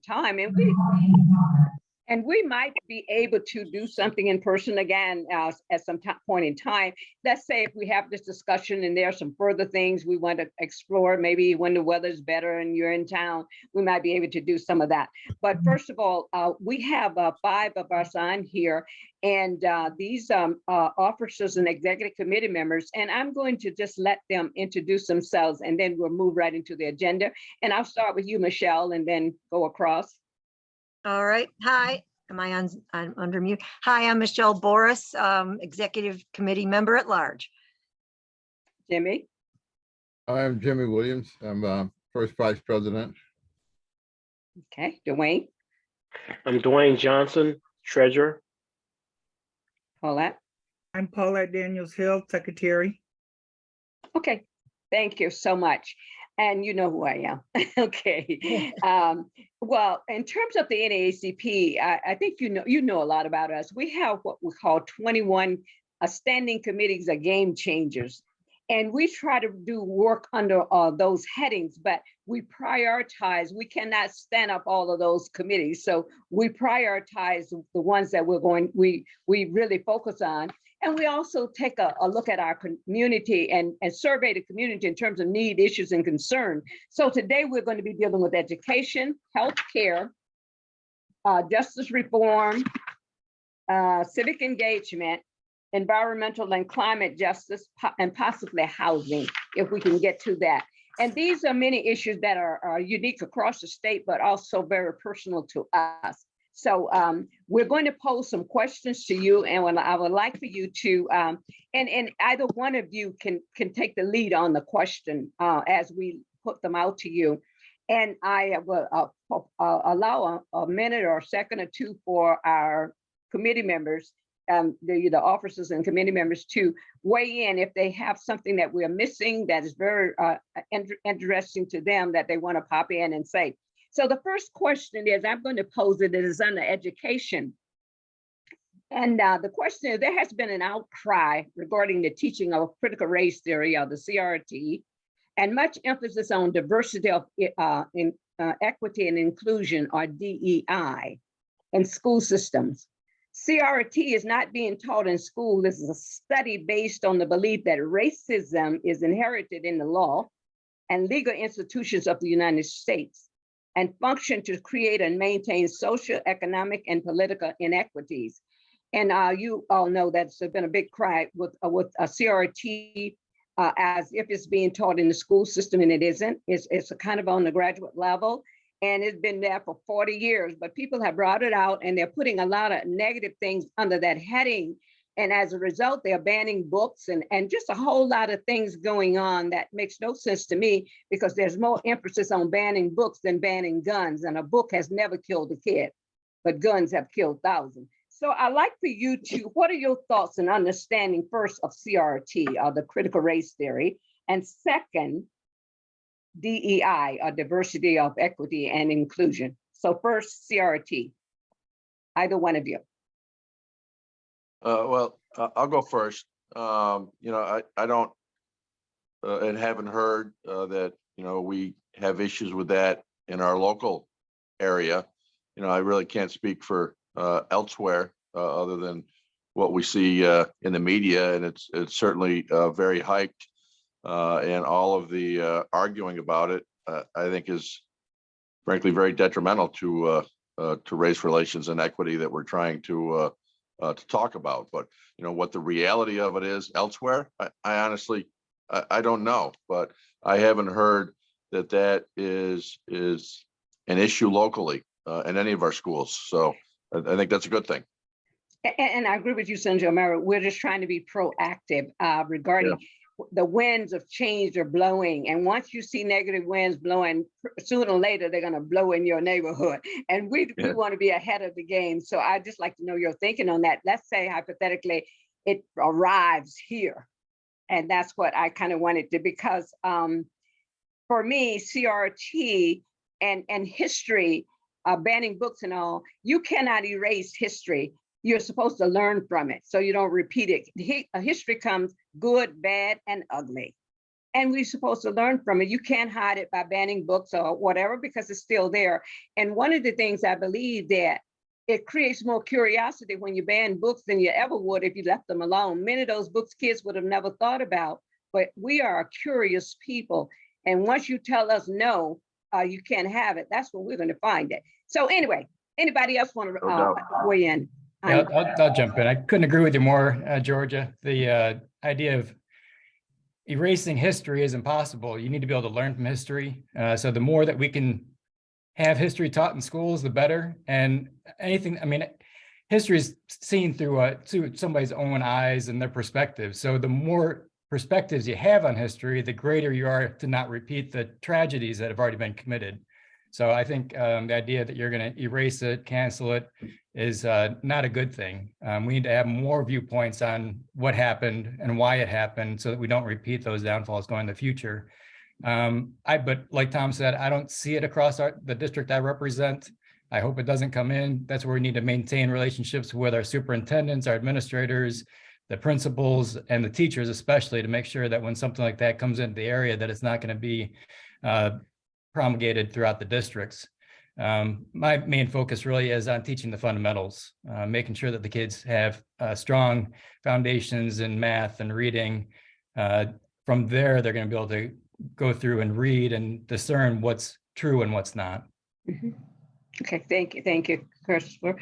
time, and we might be able to do something in person again at some point in time. Let's say if we have this discussion and there are some further things we want to explore, maybe when the weather's better and you're in town, we might be able to do some of that. But first of all, we have 5 of us on here, and these officers and executive committee members, and I'm going to just let them introduce themselves, and then we'll move right into the agenda. And I'll start with you, Michelle, and then go across. All right. Hi. Am I on? I'm under mute. Hi, I'm Michelle Boris, Executive Committee Member at Large. Jimmy. I'm Jimmy Williams. I'm first Vice President. Okay. Dwayne. I'm Dwayne Johnson, Treasurer. Paulette. I'm Paulette Daniels Hill, Secretary. Okay. Thank you so much. And you know who I am. Okay. Well, in terms of the NAACP, I think you know a lot about us. We have what we call 21 standing committees of game changers. And we try to do work under those headings, but we prioritize. We cannot stand up all of those committees. So we prioritize the ones that we really focus on. And we also take a look at our community and survey the community in terms of need, issues, and concern. So today we're going to be dealing with education, healthcare, justice reform, civic engagement, environmental and climate justice, and possibly housing, if we can get to that. And these are many issues that are unique across the state, but also very personal to us. So we're going to pose some questions to you, and I would like for you to, and either one of you can take the lead on the question as we put them out to you. And I will allow a minute or a second or two for our committee members, the officers and committee members, to weigh in if they have something that we're missing that is very interesting to them that they want to pop in and say. So the first question is, I'm going to pose it is under education. And the question is, there has been an outcry regarding the teaching of critical race theory, or the CRT, and much emphasis on diversity of equity and inclusion, or DEI, in school systems. CRT is not being taught in school. This is a study based on the belief that racism is inherited in the law and legal institutions of the United States, and function to create and maintain social, economic, and political inequities. And you all know that's been a big cry with a CRT as if it's being taught in the school system, and it isn't. It's a kind of on the graduate level, and it's been there for 40 years, but people have brought it out, and they're putting a lot of negative things under that heading. And as a result, they're banning books and just a whole lot of things going on that makes no sense to me, because there's more emphasis on banning books than banning guns. And a book has never killed a kid, but guns have killed thousands. So I'd like for you to, what are your thoughts and understanding first of CRT, or the critical race theory, and second, DEI, or diversity of equity and inclusion? So first, CRT, either one of you. Well, I'll go first. I don't and haven't heard that, we have issues with that in our local area. I really can't speak for elsewhere other than what we see in the media, and it's certainly very hyped. And all of the arguing about it, I think, is frankly very detrimental to race relations and equity that we're trying to talk about. But what the reality of it is elsewhere, I honestly I don't know, but I haven't heard that is an issue locally in any of our schools. So I think that's a good thing. And I agree with you, Senator Elmira. We're just trying to be proactive regarding the winds of change are blowing. And once you see negative winds blowing, sooner or later, they're going to blow in your neighborhood. And we want to be ahead of the game. So I'd just like to know your thinking on that. Let's say, hypothetically, it arrives here. And that's what I kind of wanted to, because for me, CRT and history, banning books and all, you cannot erase history. You're supposed to learn from it so you don't repeat it. History comes good, bad, and ugly. and we're supposed to learn from it. You can't hide it by banning books or whatever, because it's still there. And one of the things I believe that it creates more curiosity when you ban books than you ever would if you left them alone. Many of those books kids would have never thought about, but we are a curious people. And once you tell us no, you can't have it, that's when we're going to find it. So anyway, anybody else want to weigh in? Yeah, I'll jump in. I couldn't agree with you more, Georgia. The idea of erasing history is impossible. You need to be able to learn from history. So the more that we can have history taught in schools, the better. And anything, I mean, history is seen through somebody's own eyes and their perspective. So the more perspectives you have on history, the greater you are to not repeat the tragedies that have already been committed. So I think the idea that you're going to erase it, cancel it, is not a good thing. We need to have more viewpoints on what happened and why it happened, so that we don't repeat those downfalls going in the future. But like Tom said, I don't see it across the district I represent. I hope it doesn't come in. That's where we need to maintain relationships with our superintendents, our administrators, the principals, and the teachers, especially, to make sure that when something like that comes into the area, that it's not going to be promulgated throughout the districts. My main focus really is on teaching the fundamentals, making sure that the kids have strong foundations in math and reading. From there, they're going to be able to go through and read and discern what's true and what's not. Okay, thank you, Christopher.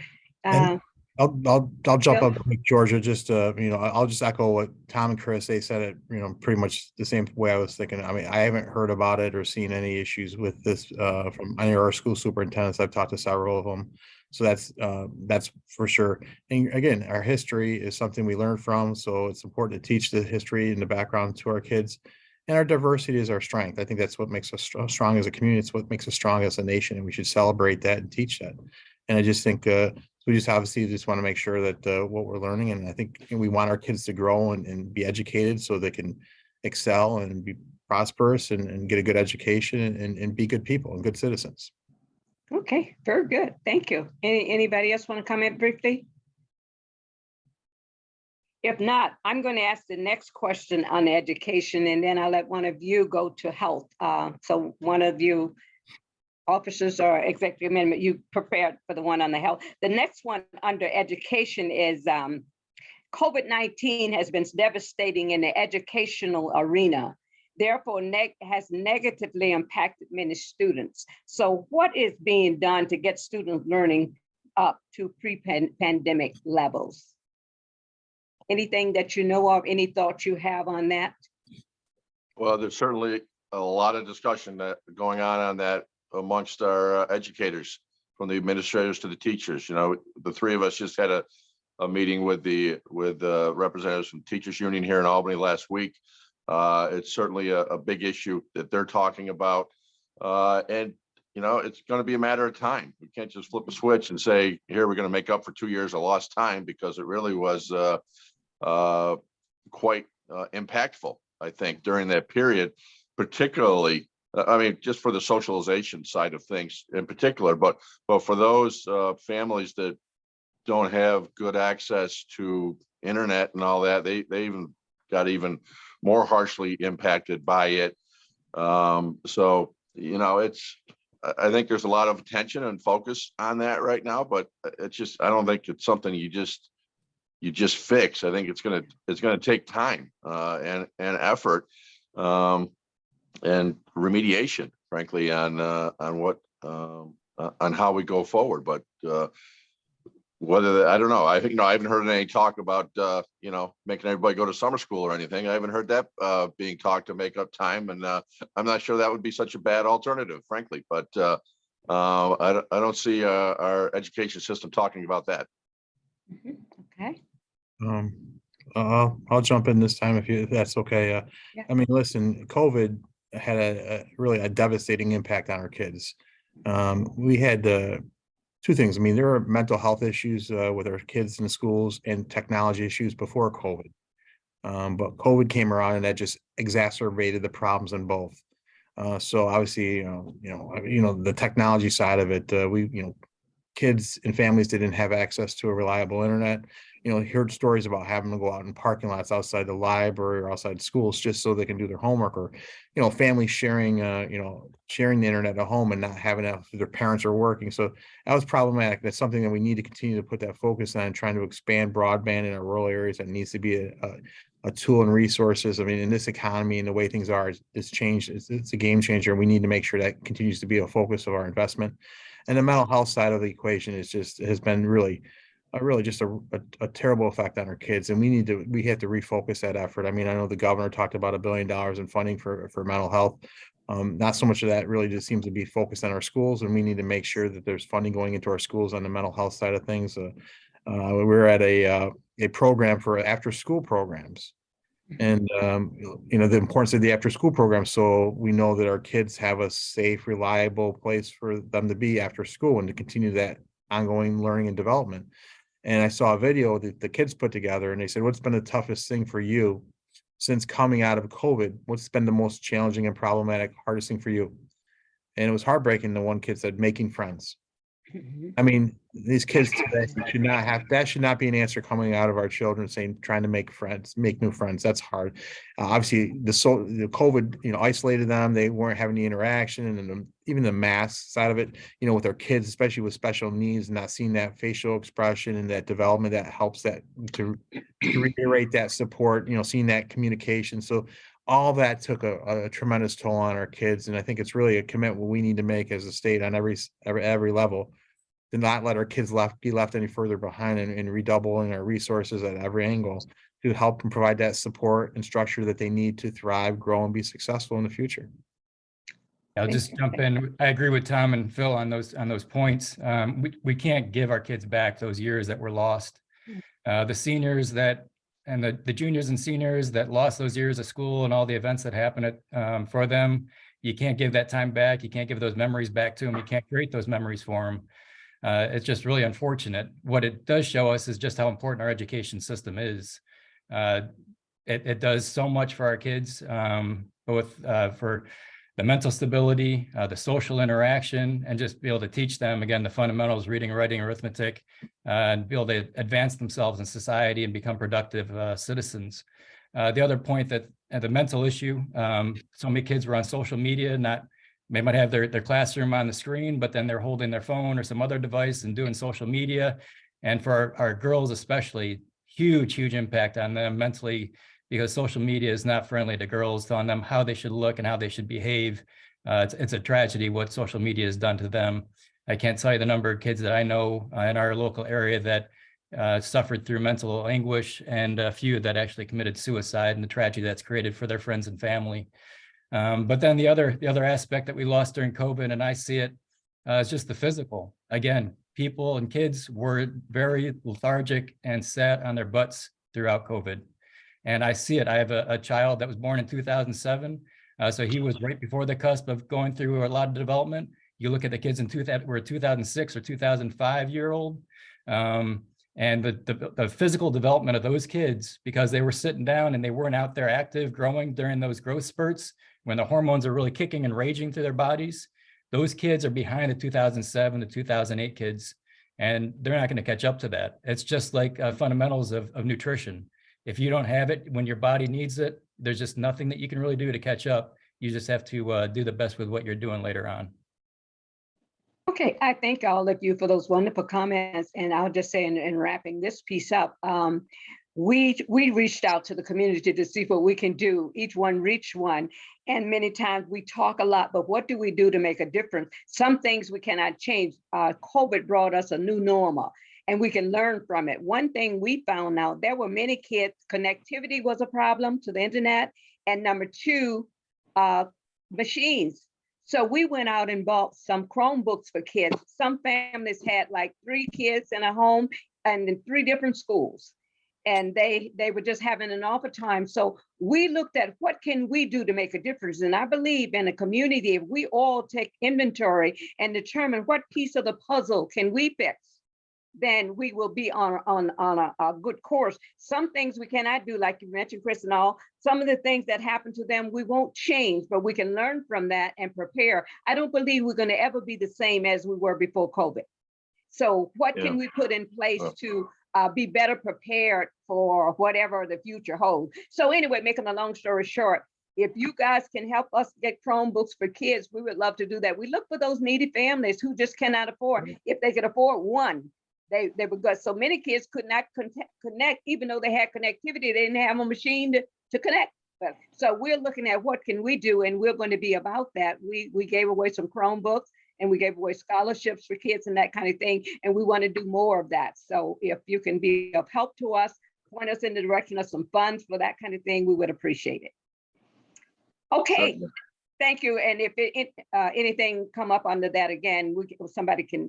And I'll jump Bill? up, Georgia. Just I'll just echo what Tom and Chris, they said it, pretty much the same way I was thinking. I mean, I haven't heard about it or seen any issues with this from any of our school superintendents. I've talked to several of them, so that's for sure. And again, our history is something we learn from, so it's important to teach the history and the background to our kids. And our diversity is our strength. I think that's what makes us strong as a community. It's what makes us strong as a nation, and we should celebrate that and teach that. And I just think we just obviously just want to make sure that what we're learning, and I think we want our kids to grow and be educated so they can excel and be prosperous and get a good education and be good people and good citizens. Okay, very good. Thank you. Anybody else want to comment briefly? If not, I'm going to ask the next question on education, and then I'll let one of you go to health. So one of you officers or executive amendment, you prepared for the one on the health. The next one under education is COVID-19 has been devastating in the educational arena. Therefore, has negatively impacted many students. So what is being done to get students learning up to pre-pandemic levels? Anything that you know of, any thoughts you have on that? Well, there's certainly a lot of discussion going on that amongst our educators, from the administrators to the teachers. The three of us just had a meeting with representatives from Teachers Union here in Albany last week. It's certainly a big issue that they're talking about. And it's going to be a matter of time. We can't just flip a switch and say, here, we're going to make up for 2 years of lost time, because it really was quite impactful, I think, during that period, particularly, I mean, just for the socialization side of things in particular, but for those families that don't have good access to internet and all that, they even got even more harshly impacted by it. So, I think there's a lot of attention and focus on that right now, but I don't think it's something you just fix. I think it's gonna take time and effort and remediation, frankly, on how we go forward. But I don't know. I haven't heard any talk about making everybody go to summer school or anything. I haven't heard that being talked to make up time, and I'm not sure that would be such a bad alternative, frankly. But I don't see our education system talking about that. Okay. I'll jump in this time if that's okay. Yeah. I mean, listen, COVID had a really devastating impact on our kids. We had two things. I mean, there were mental health issues with our kids in the schools and technology issues before COVID. But COVID came around and that just exacerbated the problems in both. So obviously, the technology side of it, kids and families didn't have access to a reliable internet. Heard stories about having to go out in parking lots outside the library or outside schools just so they can do their homework, or, families sharing, sharing the internet at home and not having it if their parents are working. So that was problematic. That's something that we need to continue to put that focus on, trying to expand broadband in our rural areas. That needs to be a tool and resources. I mean, in this economy and the way things are, it's changed. It's a game changer. We need to make sure that continues to be a focus of our investment. And the mental health side of the equation has been really just a terrible effect on our kids. And we have to refocus that effort. I mean, I know the governor talked about $1 billion in funding for mental health. Not so much of that really just seems to be focused on our schools, and we need to make sure that there's funding going into our schools on the mental health side of things. We're at a program for after school programs. And, the importance of the after school program. So we know that our kids have a safe, reliable place for them to be after school and to continue that ongoing learning and development. And I saw a video that the kids put together, and they said, what's been the toughest thing for you since coming out of COVID? What's been the most challenging and problematic, hardest thing for you? And it was heartbreaking. The one kid said, making friends. I mean, these kids today should not be an answer coming out of our children saying, trying to make new friends. That's hard. Obviously the COVID, isolated them. They weren't having the interaction, and even the mask side of it, with our kids, especially with special needs, not seeing that facial expression and that development that helps that to reiterate that support, seeing that communication. So all that took a tremendous toll on our kids. And I think it's really a commitment we need to make as a state on every level, to not let our kids be left any further behind, and redoubling our resources at every angle to help and provide that support and structure that they need to thrive, grow, and be successful in the future. I'll just jump in. I agree with Tom and Phil on those points. We can't give our kids back those years that were lost. The seniors and the juniors and seniors that lost those years of school and all the events that happened for them, you can't give that time back. You can't give those memories back to them. You can't create those memories for them. It's just really unfortunate. What it does show us is just how important our education system is. It does so much for our kids, both for the mental stability, the social interaction, and just be able to teach them, again, the fundamentals, reading, writing, arithmetic, and be able to advance themselves in society and become productive citizens. The other point that the mental issue, so many kids were on social media, they might have their classroom on the screen, but then they're holding their phone or some other device and doing social media. And for our girls especially, huge impact on them mentally, because social media is not friendly to girls, telling them how they should look and how they should behave. It's a tragedy what social media has done to them. I can't tell you the number of kids that I know in our local area that suffered through mental anguish, and a few that actually committed suicide, and the tragedy that's created for their friends and family. But then the other aspect that we lost during COVID, and I see it, is just the physical. Again, people and kids were very lethargic and sat on their butts throughout COVID. And I see it. I have a child that was born in 2007. So he was right before the cusp of going through a lot of development. You look at the kids that were 2006 or 2005-year-old, and the physical development of those kids, because they were sitting down and they weren't out there active growing during those growth spurts when the hormones are really kicking and raging through their bodies. Those kids are behind the 2007 to 2008 kids, and they're not going to catch up to that. It's just like fundamentals of nutrition. If you don't have it when your body needs it, there's just nothing that you can really do to catch up. You just have to do the best with what you're doing later on. Okay, I thank all of you for those wonderful comments. And I'll just say in wrapping this piece up, we reached out to the community to see what we can do. Each one reached one. And many times we talk a lot, but what do we do to make a difference? Some things we cannot change. COVID brought us a new normal, and we can learn from it. One thing we found out, there were many kids, connectivity was a problem to the internet. And number two, machines. So we went out and bought some Chromebooks for kids. Some families had like 3 kids in a home and in 3 different schools. And they were just having an awful time. So we looked at what can we do to make a difference. And I believe in a community, if we all take inventory and determine what piece of the puzzle can we fix, then we will be on a good course. Some things we cannot do, like you mentioned, Chris, and all. Some of the things that happen to them, we won't change, but we can learn from that and prepare. I don't believe we're going to ever be the same as we were before COVID. So what Yeah. can we put in place Well. to be better prepared for whatever the future holds? So anyway, making a long story short, if you guys can help us get Chromebooks for kids, we would love to do that. We look for those needy families who just cannot afford. If they could afford one, they were good. So many kids could not connect, even though they had connectivity, they didn't have a machine to connect. But so we're looking at what can we do, and we're going to be about that. We gave away some Chromebooks, and we gave away scholarships for kids and that kind of thing, and we want to do more of that. So if you can be of help to us, point us in the direction of some funds for that kind of thing, we would appreciate it. Okay, Certainly. thank you. And if anything come up under that again,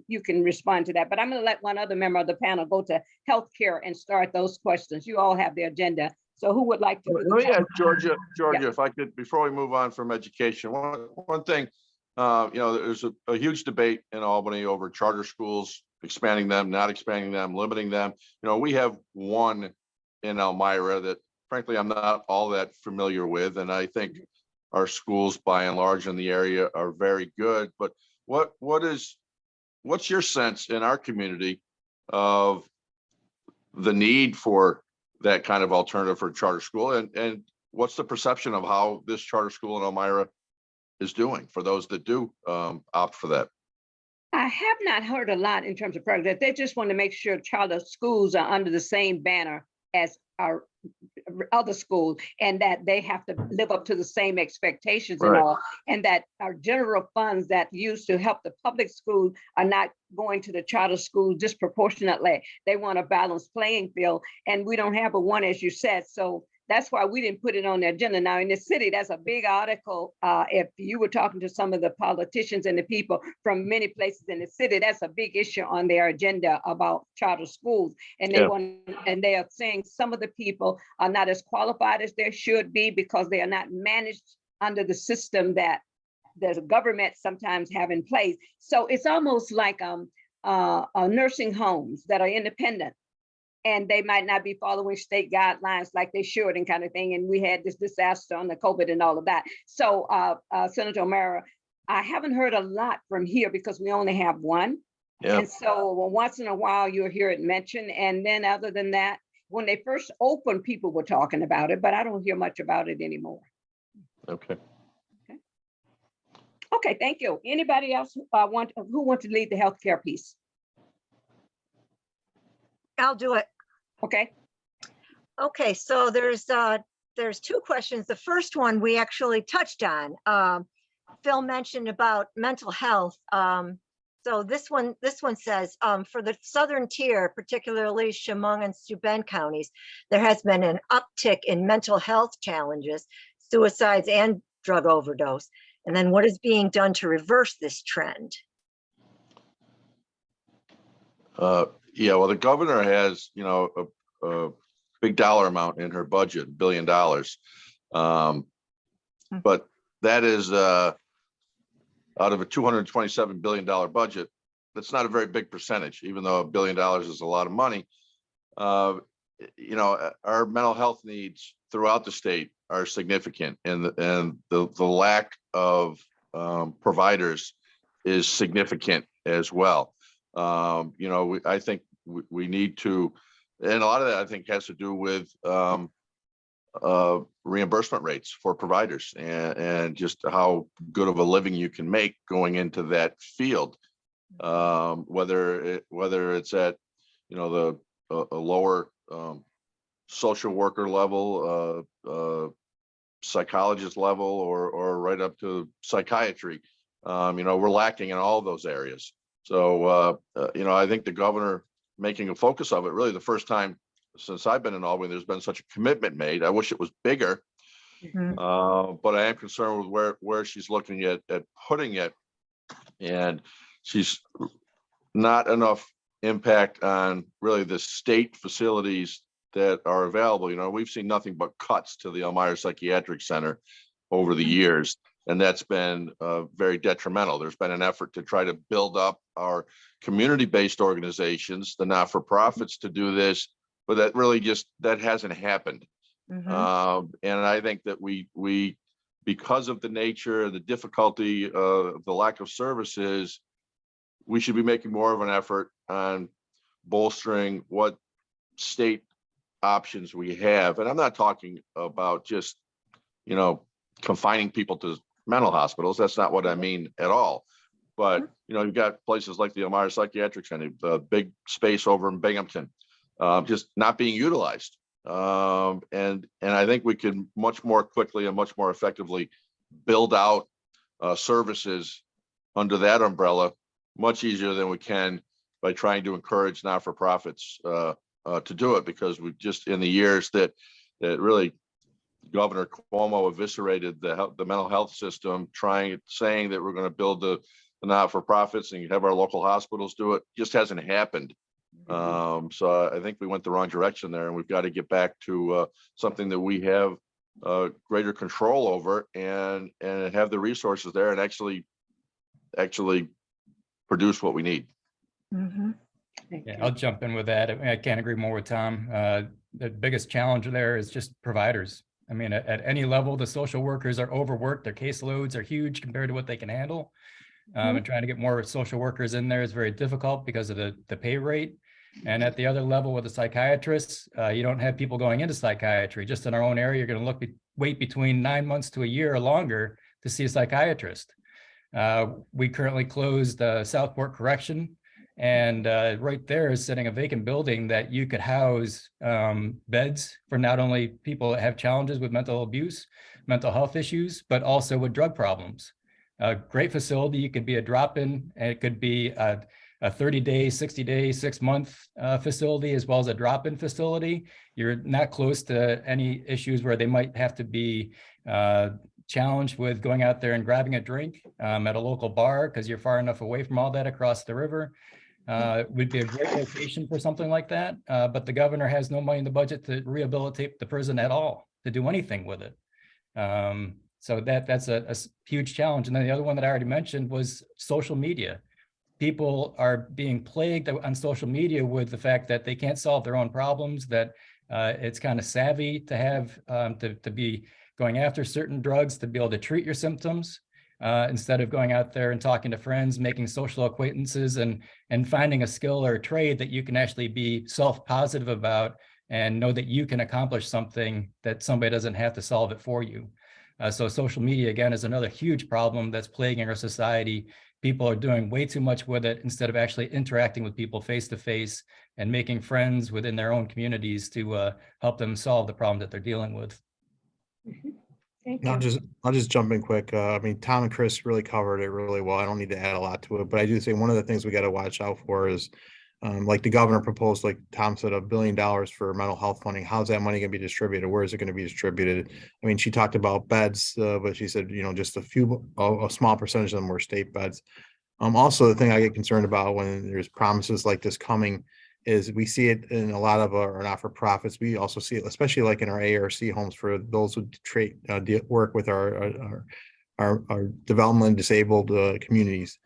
you can respond to that. But I'm going to let one other member of the panel go to healthcare and start those questions. You all have the agenda. So who would like to? do the Let me ask health- Georgia, if I could, before we move on from education, one thing, there's a huge debate in Albany over charter schools, expanding them, not expanding them, limiting them. We have one in Elmira that frankly, I'm not all that familiar with. And I think our schools by and large in the area are very good. But what's your sense in our community of the need for that kind of alternative for charter school, and what's the perception of how this charter school in Elmira is doing for those that do opt for that? I have not heard a lot in terms of progress. They just want to make sure charter schools are under the same banner as our other schools, and that they have to live up to the same expectations and Right. all, and that our general funds that used to help the public schools are not going to the charter school disproportionately. They want a balanced playing field, and we don't have a one, as you said. So that's why we didn't put it on the agenda. Now in the city, that's a big article. If you were talking to some of the politicians and the people from many places in the city, that's a big issue on their agenda about charter schools. And they are saying some of the people are not as qualified as they should be because they are not managed under the system that the government sometimes have in place. So it's almost like nursing homes that are independent, and they might not be following state guidelines like they should and kind of thing. And we had this disaster on the COVID and all of that. So Senator O'Mara, I haven't heard a lot from here because we only have one. Yeah. And so once in a while you'll hear it mentioned. And then other than that, when they first opened, people were talking about it, but I don't hear much about it anymore. Okay. Okay, thank you. Anybody else who want to lead the healthcare piece? I'll do it. Okay. Okay, so there's two questions. The first one we actually touched on. Phil mentioned about mental health. So this one says, for the southern tier, particularly Chemung and Steuben counties, there has been an uptick in mental health challenges, suicides, and drug overdose. And then what is being done to reverse this trend? Yeah, well, the governor has, a big dollar amount in her budget, $1 billion. But that is out of a $227 billion budget. That's not a very big percentage, even though $1 billion is a lot of money. Our mental health needs throughout the state are significant, and the lack of providers is significant as well. I think we need to, and a lot of that I think has to do with reimbursement rates for providers and just how good of a living you can make going into that field. Whether it's at a lower social worker level, psychologist level, or right up to psychiatry. We're lacking in all those areas. So, I think the governor making a focus of it, really the first time since I've been in Albany, there's been such a commitment made. I wish it was bigger, but I am concerned with where she's looking at putting it. And she's not enough impact on really the state facilities that are available. We've seen nothing but cuts to the Elmira Psychiatric Center over the years. And that's been very detrimental. There's been an effort to try to build up our community-based organizations, the not-for-profits, to do this, but that really that hasn't happened. And I think that we, because of the nature, the difficulty of the lack of services, we should be making more of an effort on bolstering what state options we have. And I'm not talking about just, confining people to mental hospitals. That's not what I mean at all. But, you've got places like the Elmira Psychiatric Center, the big space over in Binghamton, just not being utilized. And I think we can much more quickly and much more effectively build out services under that umbrella much easier than we can by trying to encourage not-for-profits to do it, because we just, in the years that really Governor Cuomo eviscerated the mental health system, saying that we're going to build the not-for-profits and have our local hospitals do it, just hasn't happened. So I think we went the wrong direction there, and we've got to get back to something that we have greater control over and have the resources there and actually produce what we need. Yeah, I'll jump in with that. I mean, I can't agree more with Tom. The biggest challenge there is just providers. I mean, at any level, the social workers are overworked. Their caseloads are huge compared to what they can handle. And trying to get more social workers in there is very difficult because of the pay rate. And at the other level with the psychiatrists, you don't have people going into psychiatry. Just in our own area, you're going to wait between 9 months to a year or longer to see a psychiatrist. We currently closed Southport Correction, and right there is sitting a vacant building that you could house beds for not only people that have challenges with mental abuse, mental health issues, but also with drug problems. A great facility. You could be a drop-in, and it could be a 30-day, 60-day, 6-month facility, as well as a drop-in facility. You're not close to any issues where they might have to be challenged with going out there and grabbing a drink at a local bar because you're far enough away from all that across the river. It would be a great location for something like that, but the governor has no money in the budget to rehabilitate the prison at all, to do anything with it. So that's a huge challenge. And then the other one that I already mentioned was social media. People are being plagued on social media with the fact that they can't solve their own problems, that it's kind of savvy to have to be going after certain drugs to be able to treat your symptoms, instead of going out there and talking to friends, making social acquaintances, and finding a skill or a trade that you can actually be self-positive about and know that you can accomplish something that somebody doesn't have to solve it for you. So social media, again, is another huge problem that's plaguing our society. People are doing way too much with it instead of actually interacting with people face to face and making friends within their own communities to help them solve the problem that they're dealing with. Thank you. I'll just jump in quick. I mean, Tom and Chris really covered it really well. I don't need to add a lot to it, but I do think one of the things we got to watch out for is, like the governor proposed, like Tom said, $1 billion for mental health funding. How's that money going to be distributed? Where is it going to be distributed? I mean, she talked about beds, but she said, just a small percentage of them were state beds. Also, the thing I get concerned about when there's promises like this coming is we see it in a lot of our not-for-profits. We also see it, especially like in our ARC homes for those who work with our developmentally disabled communities.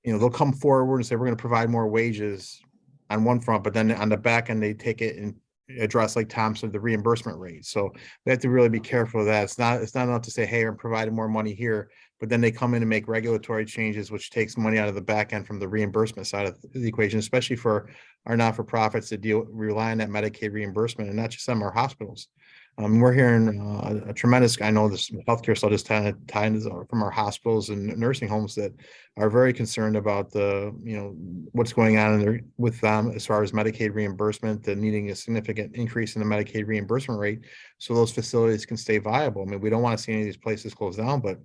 They'll come forward and say, we're going to provide more wages on one front, but then on the back end, they take it and address, like Tom said, the reimbursement rate. So we have to really be careful of that. It's not enough to say, hey, I'm providing more money here, but then they come in and make regulatory changes, which takes money out of the back end from the reimbursement side of the equation, especially for our not-for-profits to rely on that Medicaid reimbursement, and not just some of our hospitals. We're hearing a tremendous, I know this healthcare still just tied from our hospitals and nursing homes that are very concerned about what's going on with them as far as Medicaid reimbursement, and needing a significant increase in the Medicaid reimbursement rate so those facilities can stay viable. I mean, we don't want to see any of these places close down, but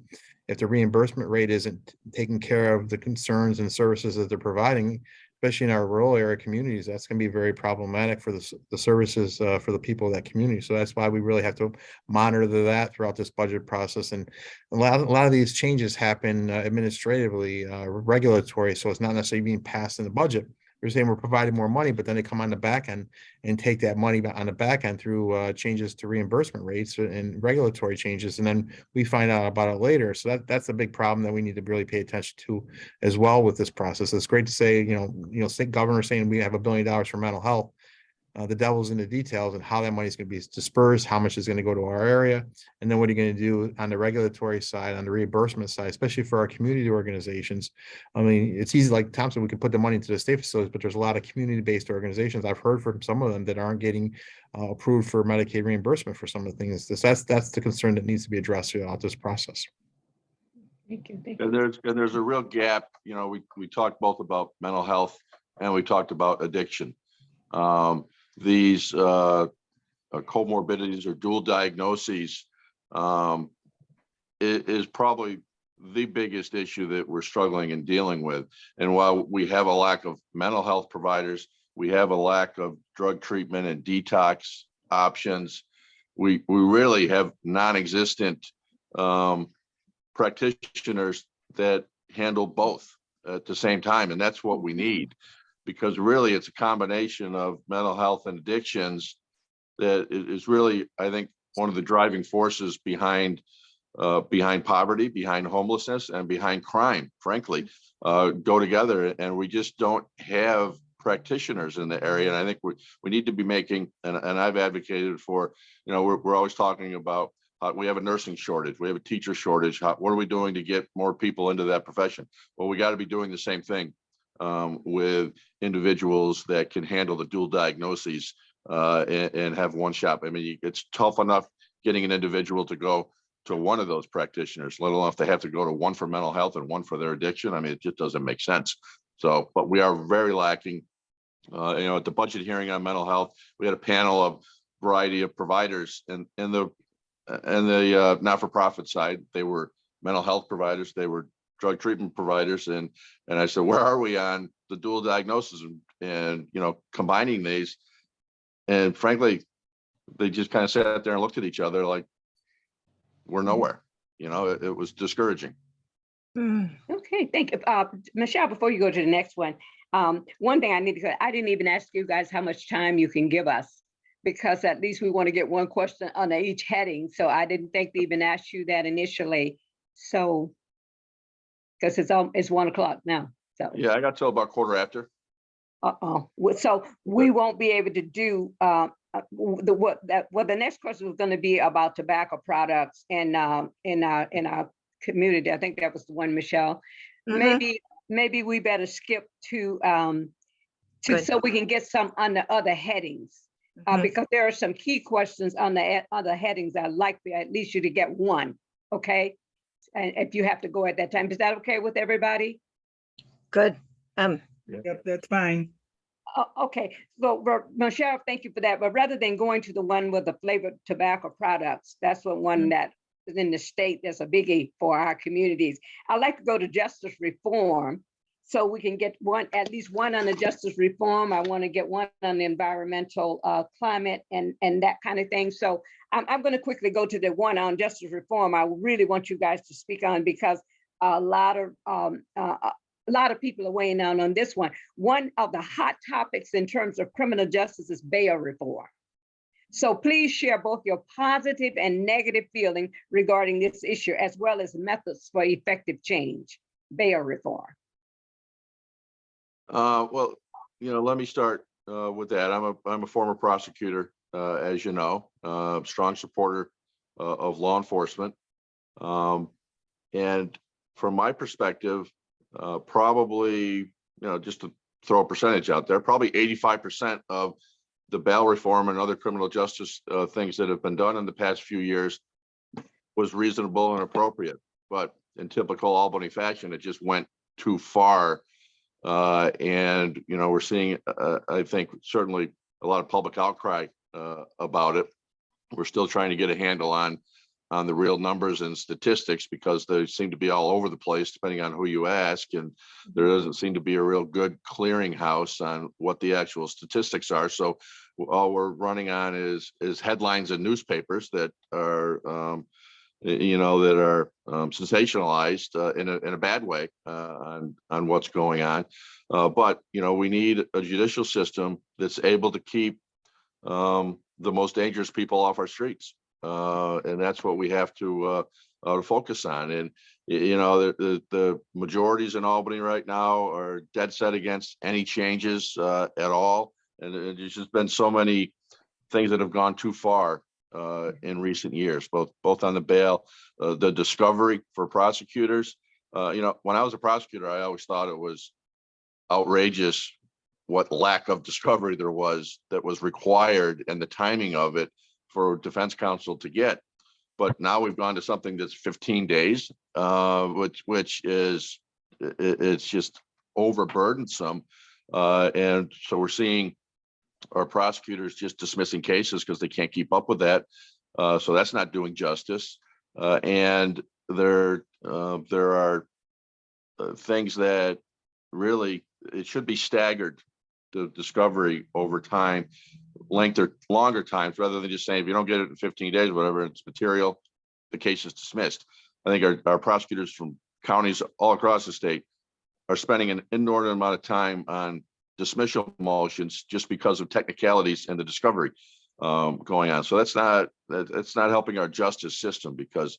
if the reimbursement rate isn't taking care of the concerns and services that they're providing, especially in our rural area communities, that's going to be very problematic for the services for the people of that community. So that's why we really have to monitor that throughout this budget process. And a lot of these changes happen administratively, regulatory. So it's not necessarily being passed in the budget. They're saying we're providing more money, but then they come on the back end and take that money on the back end through changes to reimbursement rates and regulatory changes. And then we find out about it later. So that's a big problem that we need to really pay attention to as well with this process. It's great to say, state governor saying we have $1 billion for mental health. the devil's in the details and how that money is going to be dispersed, how much is going to go to our area. And then what are you going to do on the regulatory side, on the reimbursement side, especially for our community organizations? I mean, it's easy, like Tom said, we can put the money into the state facilities, but there's a lot of community-based organizations. I've heard from some of them that aren't getting approved for Medicaid reimbursement for some of the things. That's the concern that needs to be addressed throughout this process. Thank you. Thank And you. there's a real gap, you know, we talked both about mental health and we talked about addiction. These comorbidities or dual diagnoses is probably the biggest issue that we're struggling and dealing with. And while we have a lack of mental health providers, we have a lack of drug treatment and detox options. We really have non-existent practitioners that handle both at the same time. And that's what we need, because really it's a combination of mental health and addictions that is really, I think, one of the driving forces behind poverty, behind homelessness, and behind crime, frankly, go together. And we just don't have practitioners in the area. And I think we need to be making, and I've advocated for, you know, we're always talking about, we have a nursing shortage, we have a teacher shortage. What are we doing to get more people into that profession? Well, we got to be doing the same thing with individuals that can handle the dual diagnoses and have one shop. I mean, it's tough enough getting an individual to go to one of those practitioners, let alone if they have to go to one for mental health and one for their addiction. I mean, it just doesn't make sense. So, but we are very lacking. You know, at the budget hearing on mental health, we had a panel of variety of providers, and the not-for-profit side, they were mental health providers, they were drug treatment providers, and I said, where are we on the dual diagnosis and you know, combining these? And frankly, they just kind of sat there and looked at each other like, we're nowhere. You know, it was discouraging. Okay, thank you. Michelle, before you go to the next one, one thing I need to, I didn't even ask you guys how much time you can give us, because at least we want to get one question on each heading. So I didn't think to even ask you that initially. So, because it's 1 o'clock now. So Yeah, I got till about quarter after. So we won't be able to do the next question was going to be about tobacco products in our community. I think that was the one, Michelle. Maybe we better skip to so we can get some on the other headings, because there are some key questions on the other headings. I'd like at least you to get one, okay? And if you have to go at that time, is that okay with everybody? Good. Yep, that's fine. Okay, so Michelle, thank you for that. But rather than going to the one with the flavored tobacco products, that's the one that is in the state that's a biggie for our communities. I'd like to go to justice reform, so we can get at least one on the justice reform. I want to get one on the environmental climate and that kind of thing. So I'm going to quickly go to the one on justice reform. I really want you guys to speak on, because a lot of people are weighing down on this one. One of the hot topics in terms of criminal justice is bail reform. So please share both your positive and negative feeling regarding this issue, as well as methods for effective change. Bail reform. Well, you know, let me start with that. I'm a former prosecutor, as you know, strong supporter of law enforcement. And from my perspective, probably, you know, just to throw a percentage out there, probably 85% of the bail reform and other criminal justice things that have been done in the past few years was reasonable and appropriate. But in typical Albany fashion, it just went too far. And, you know, we're seeing, I think, certainly a lot of public outcry about it. We're still trying to get a handle on the real numbers and statistics, because they seem to be all over the place depending on who you ask, and there doesn't seem to be a real good clearinghouse on what the actual statistics are. So all we're running on is headlines in newspapers that are you know, that are sensationalized in a bad way on what's going on. But you know, we need a judicial system that's able to keep the most dangerous people off our streets. And that's what we have to focus on. And you know, the majorities in Albany right now are dead set against any changes at all. And there's just been so many things that have gone too far in recent years, both on the bail, the discovery for prosecutors. When I was a prosecutor, I always thought it was outrageous what lack of discovery there was that was required and the timing of it for defense counsel to get. But now we've gone to something that's 15 days, which is, it's just overburdensome. And so we're seeing our prosecutors just dismissing cases because they can't keep up with that. So that's not doing justice. And there are things that really, it should be staggered, the discovery over time, length or longer times, rather than just saying, if you don't get it in 15 days, whatever, it's material, the case is dismissed. I think our prosecutors from counties all across the state are spending an inordinate amount of time on dismissal motions just because of technicalities and the discovery going on. So that's not helping our justice system, because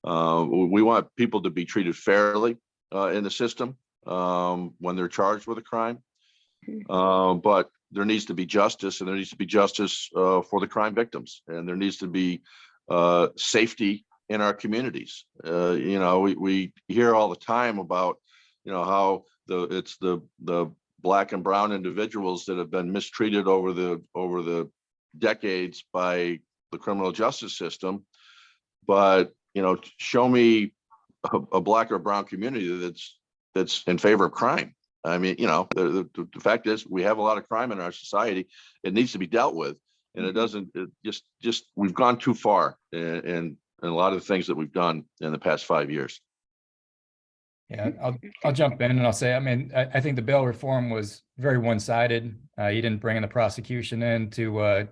we want people to be treated fairly in the system when they're charged with a crime. But there needs to be justice, and there needs to be justice for the crime victims, and there needs to be safety in our communities. We hear all the time about, how it's the Black and brown individuals that have been mistreated over the decades by the criminal justice system. But, show me a Black or brown community that's in favor of crime. I mean, the fact is, we have a lot of crime in our society. It needs to be dealt with, and it doesn't. We've gone too far in a lot of the things that we've done in the past 5 years. Yeah, I'll jump in and I'll say, I think the bail reform was very one-sided. You didn't bring in the prosecution in to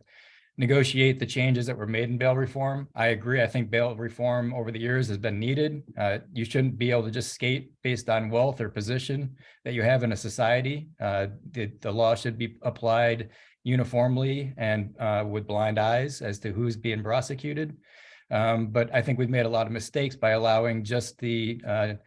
negotiate the changes that were made in bail reform. I agree. I think bail reform over the years has been needed. You shouldn't be able to just skate based on wealth or position that you have in a society. The law should be applied uniformly and with blind eyes as to who's being prosecuted. But I think we've made a lot of mistakes by allowing just the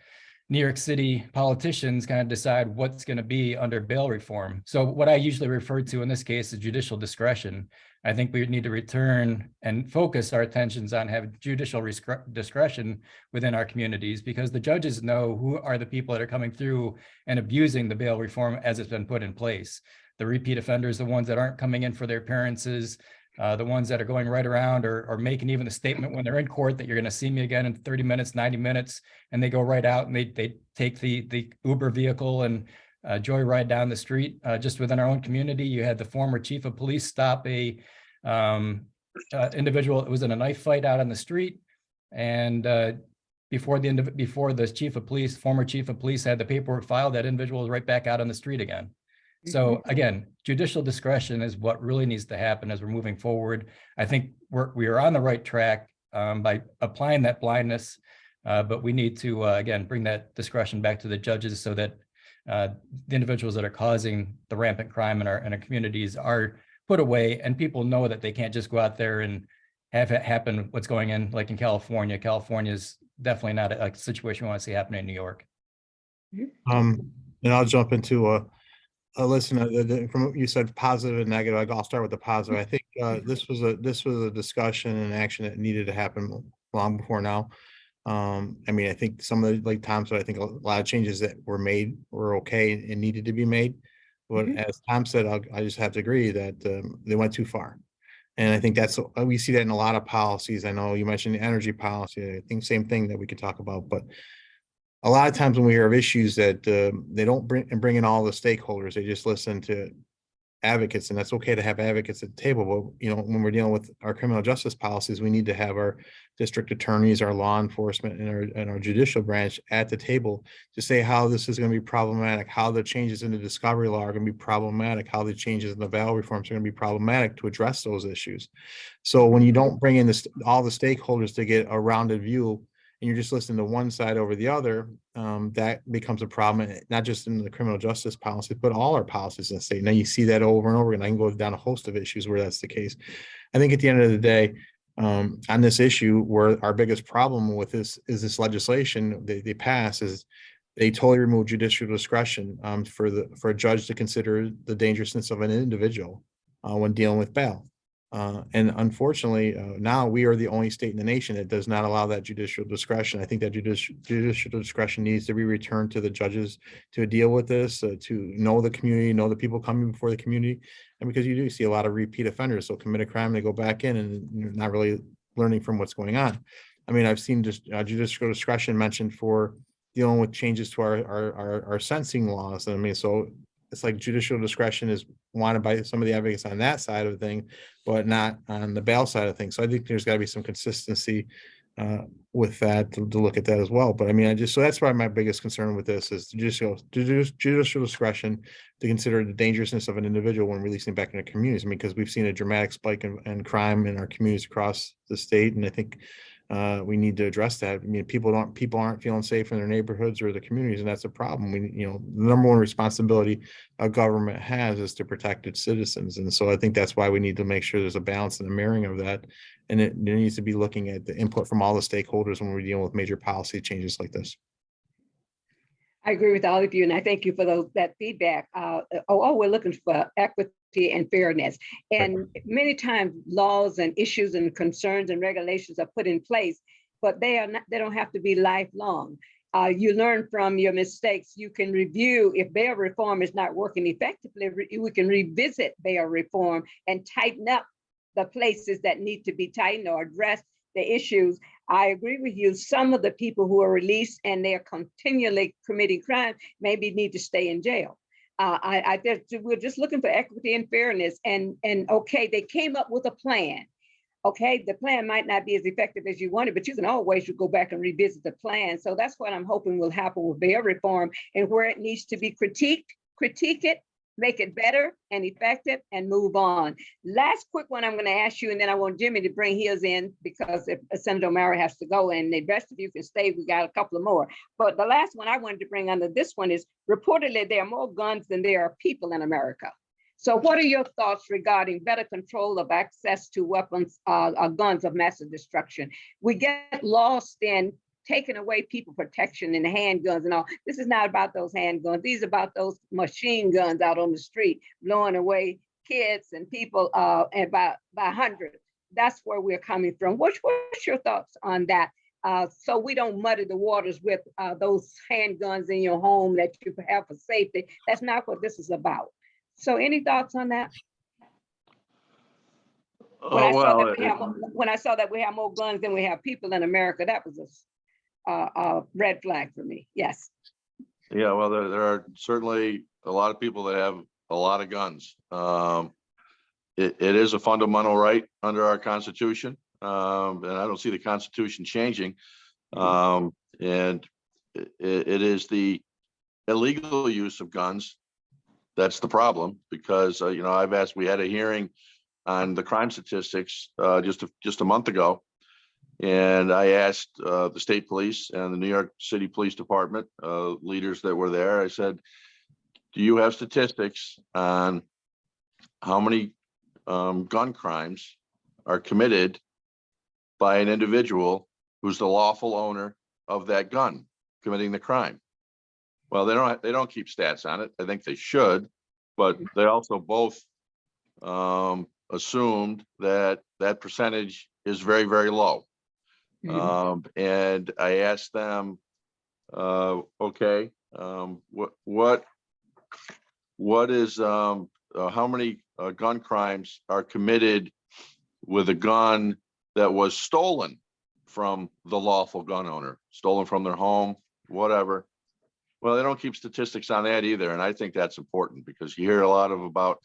New York City politicians kind of decide what's going to be under bail reform. So what I usually refer to in this case is judicial discretion. I think we need to return and focus our attentions on having judicial discretion within our communities, because the judges know who are the people that are coming through and abusing the bail reform as it's been put in place. The repeat offenders, the ones that aren't coming in for their appearances, the ones that are going right around or making even a statement when they're in court that you're going to see me again in 30 minutes, 90 minutes, and they go right out and they take the Uber vehicle and joyride down the street. Just within our own community, you had the former chief of police stop a individual that was in a knife fight out on the street, and before the chief of police, former chief of police, had the paperwork filed, that individual was right back out on the street again. So again, judicial discretion is what really needs to happen as we're moving forward. I think we are on the right track by applying that blindness, but we need to, again, bring that discretion back to the judges so that the individuals that are causing the rampant crime in our communities are put away, and people know that they can't just go out there and have it happen what's going in, like in California. California is definitely not a situation we want to see happening in New York. And I'll jump into listen, from what you said, positive and negative. I'll start with the positive. I think this was a discussion and action that needed to happen long before now. I think some of the, like Tom said, I think a lot of changes that were made were okay and needed to be made. But as Tom said, I just have to agree that they went too far. And I think we see that in a lot of policies. I know you mentioned the energy policy. I think same thing that we could talk about, but a lot of times when we hear of issues that they don't bring in all the stakeholders, they just listen to advocates, and that's okay to have advocates at the table. But when we're dealing with our criminal justice policies, we need to have our district attorneys, our law enforcement, and our judicial branch at the table to say how this is going to be problematic, how the changes in the discovery law are going to be problematic, how the changes in the bail reforms are going to be problematic to address those issues. So when you don't bring in all the stakeholders to get a rounded view, and you're just listening to one side over the other, that becomes a problem, not just in the criminal justice policy, but all our policies in the state. Now you see that over and over again. I can go down a host of issues where that's the case. I think at the end of the day, on this issue, where our biggest problem with this is this legislation they pass is they totally remove judicial discretion for a judge to consider the dangerousness of an individual when dealing with bail. And unfortunately, now we are the only state in the nation that does not allow that judicial discretion. I think that judicial discretion needs to be returned to the judges to deal with this, to know the community, know the people coming before the community. And because you do see a lot of repeat offenders, so commit a crime, they go back in and you're not really learning from what's going on. I mean, I've seen just judicial discretion mentioned for dealing with changes to our sentencing laws. I mean, so it's like judicial discretion is wanted by some of the advocates on that side of the thing, but not on the bail side of things. So I think there's got to be some consistency with that to look at that as well. But I mean, so that's why my biggest concern with this is judicial discretion to consider the dangerousness of an individual when releasing back into communities. I mean, because we've seen a dramatic spike in crime in our communities across the state, and I think we need to address that. I mean, people aren't feeling safe in their neighborhoods or the communities, and that's a problem. The number one responsibility a government has is to protect its citizens. And so I think that's why we need to make sure there's a balance and a mirroring of that. And it needs to be looking at the input from all the stakeholders when we're dealing with major policy changes like this. I agree with all of you, and I thank you for that feedback. We're looking for equity and fairness. And many times laws and issues and concerns and regulations are put in place, but they don't have to be lifelong. You learn from your mistakes. You can review if bail reform is not working effectively, we can revisit bail reform and tighten up the places that need to be tightened or address the issues. I agree with you. Some of the people who are released and they're continually committing crime maybe need to stay in jail. We're just looking for equity and fairness. And okay, they came up with a plan. Okay, the plan might not be as effective as you wanted, but you can always go back and revisit the plan. So that's what I'm hoping will happen with bail reform, and where it needs to be critiqued, critique it, make it better and effective, and move on. Last quick one I'm going to ask you, and then I want Jimmy to bring his in, because if Senator O'Mara has to go and the rest of you can stay, we got a couple of more. But the last one I wanted to bring under this one is, reportedly there are more guns than there are people in America. So what are your thoughts regarding better control of access to weapons, guns of massive destruction? We get lost in taking away people protection and handguns and all. This is not about those handguns. These are about those machine guns out on the street, blowing away kids and people and by hundreds. That's where we're coming from. What's your thoughts on that? So we don't muddy the waters with those handguns in your home that you have for safety. That's not what this is about. So any thoughts on that? When I saw that we have more guns than we have people in America, that was a red flag for me. Yes. Yeah, well, there are certainly a lot of people that have a lot of guns. It is a fundamental right under our Constitution, and I don't see the Constitution changing. And it is the illegal use of guns that's the problem, because we had a hearing on the crime statistics just a month ago, and I asked the state police and the New York City Police Department leaders that were there. I said, "Do you have statistics on how many gun crimes are committed by an individual who's the lawful owner of that gun committing the crime?" Well, they don't keep stats on it. I think they should, but they also both assumed that that percentage is very, very low. And I asked them, okay, what is how many gun crimes are committed with a gun that was stolen from the lawful gun owner, stolen from their home, whatever. Well, they don't keep statistics on that either. And I think that's important, because you hear a lot about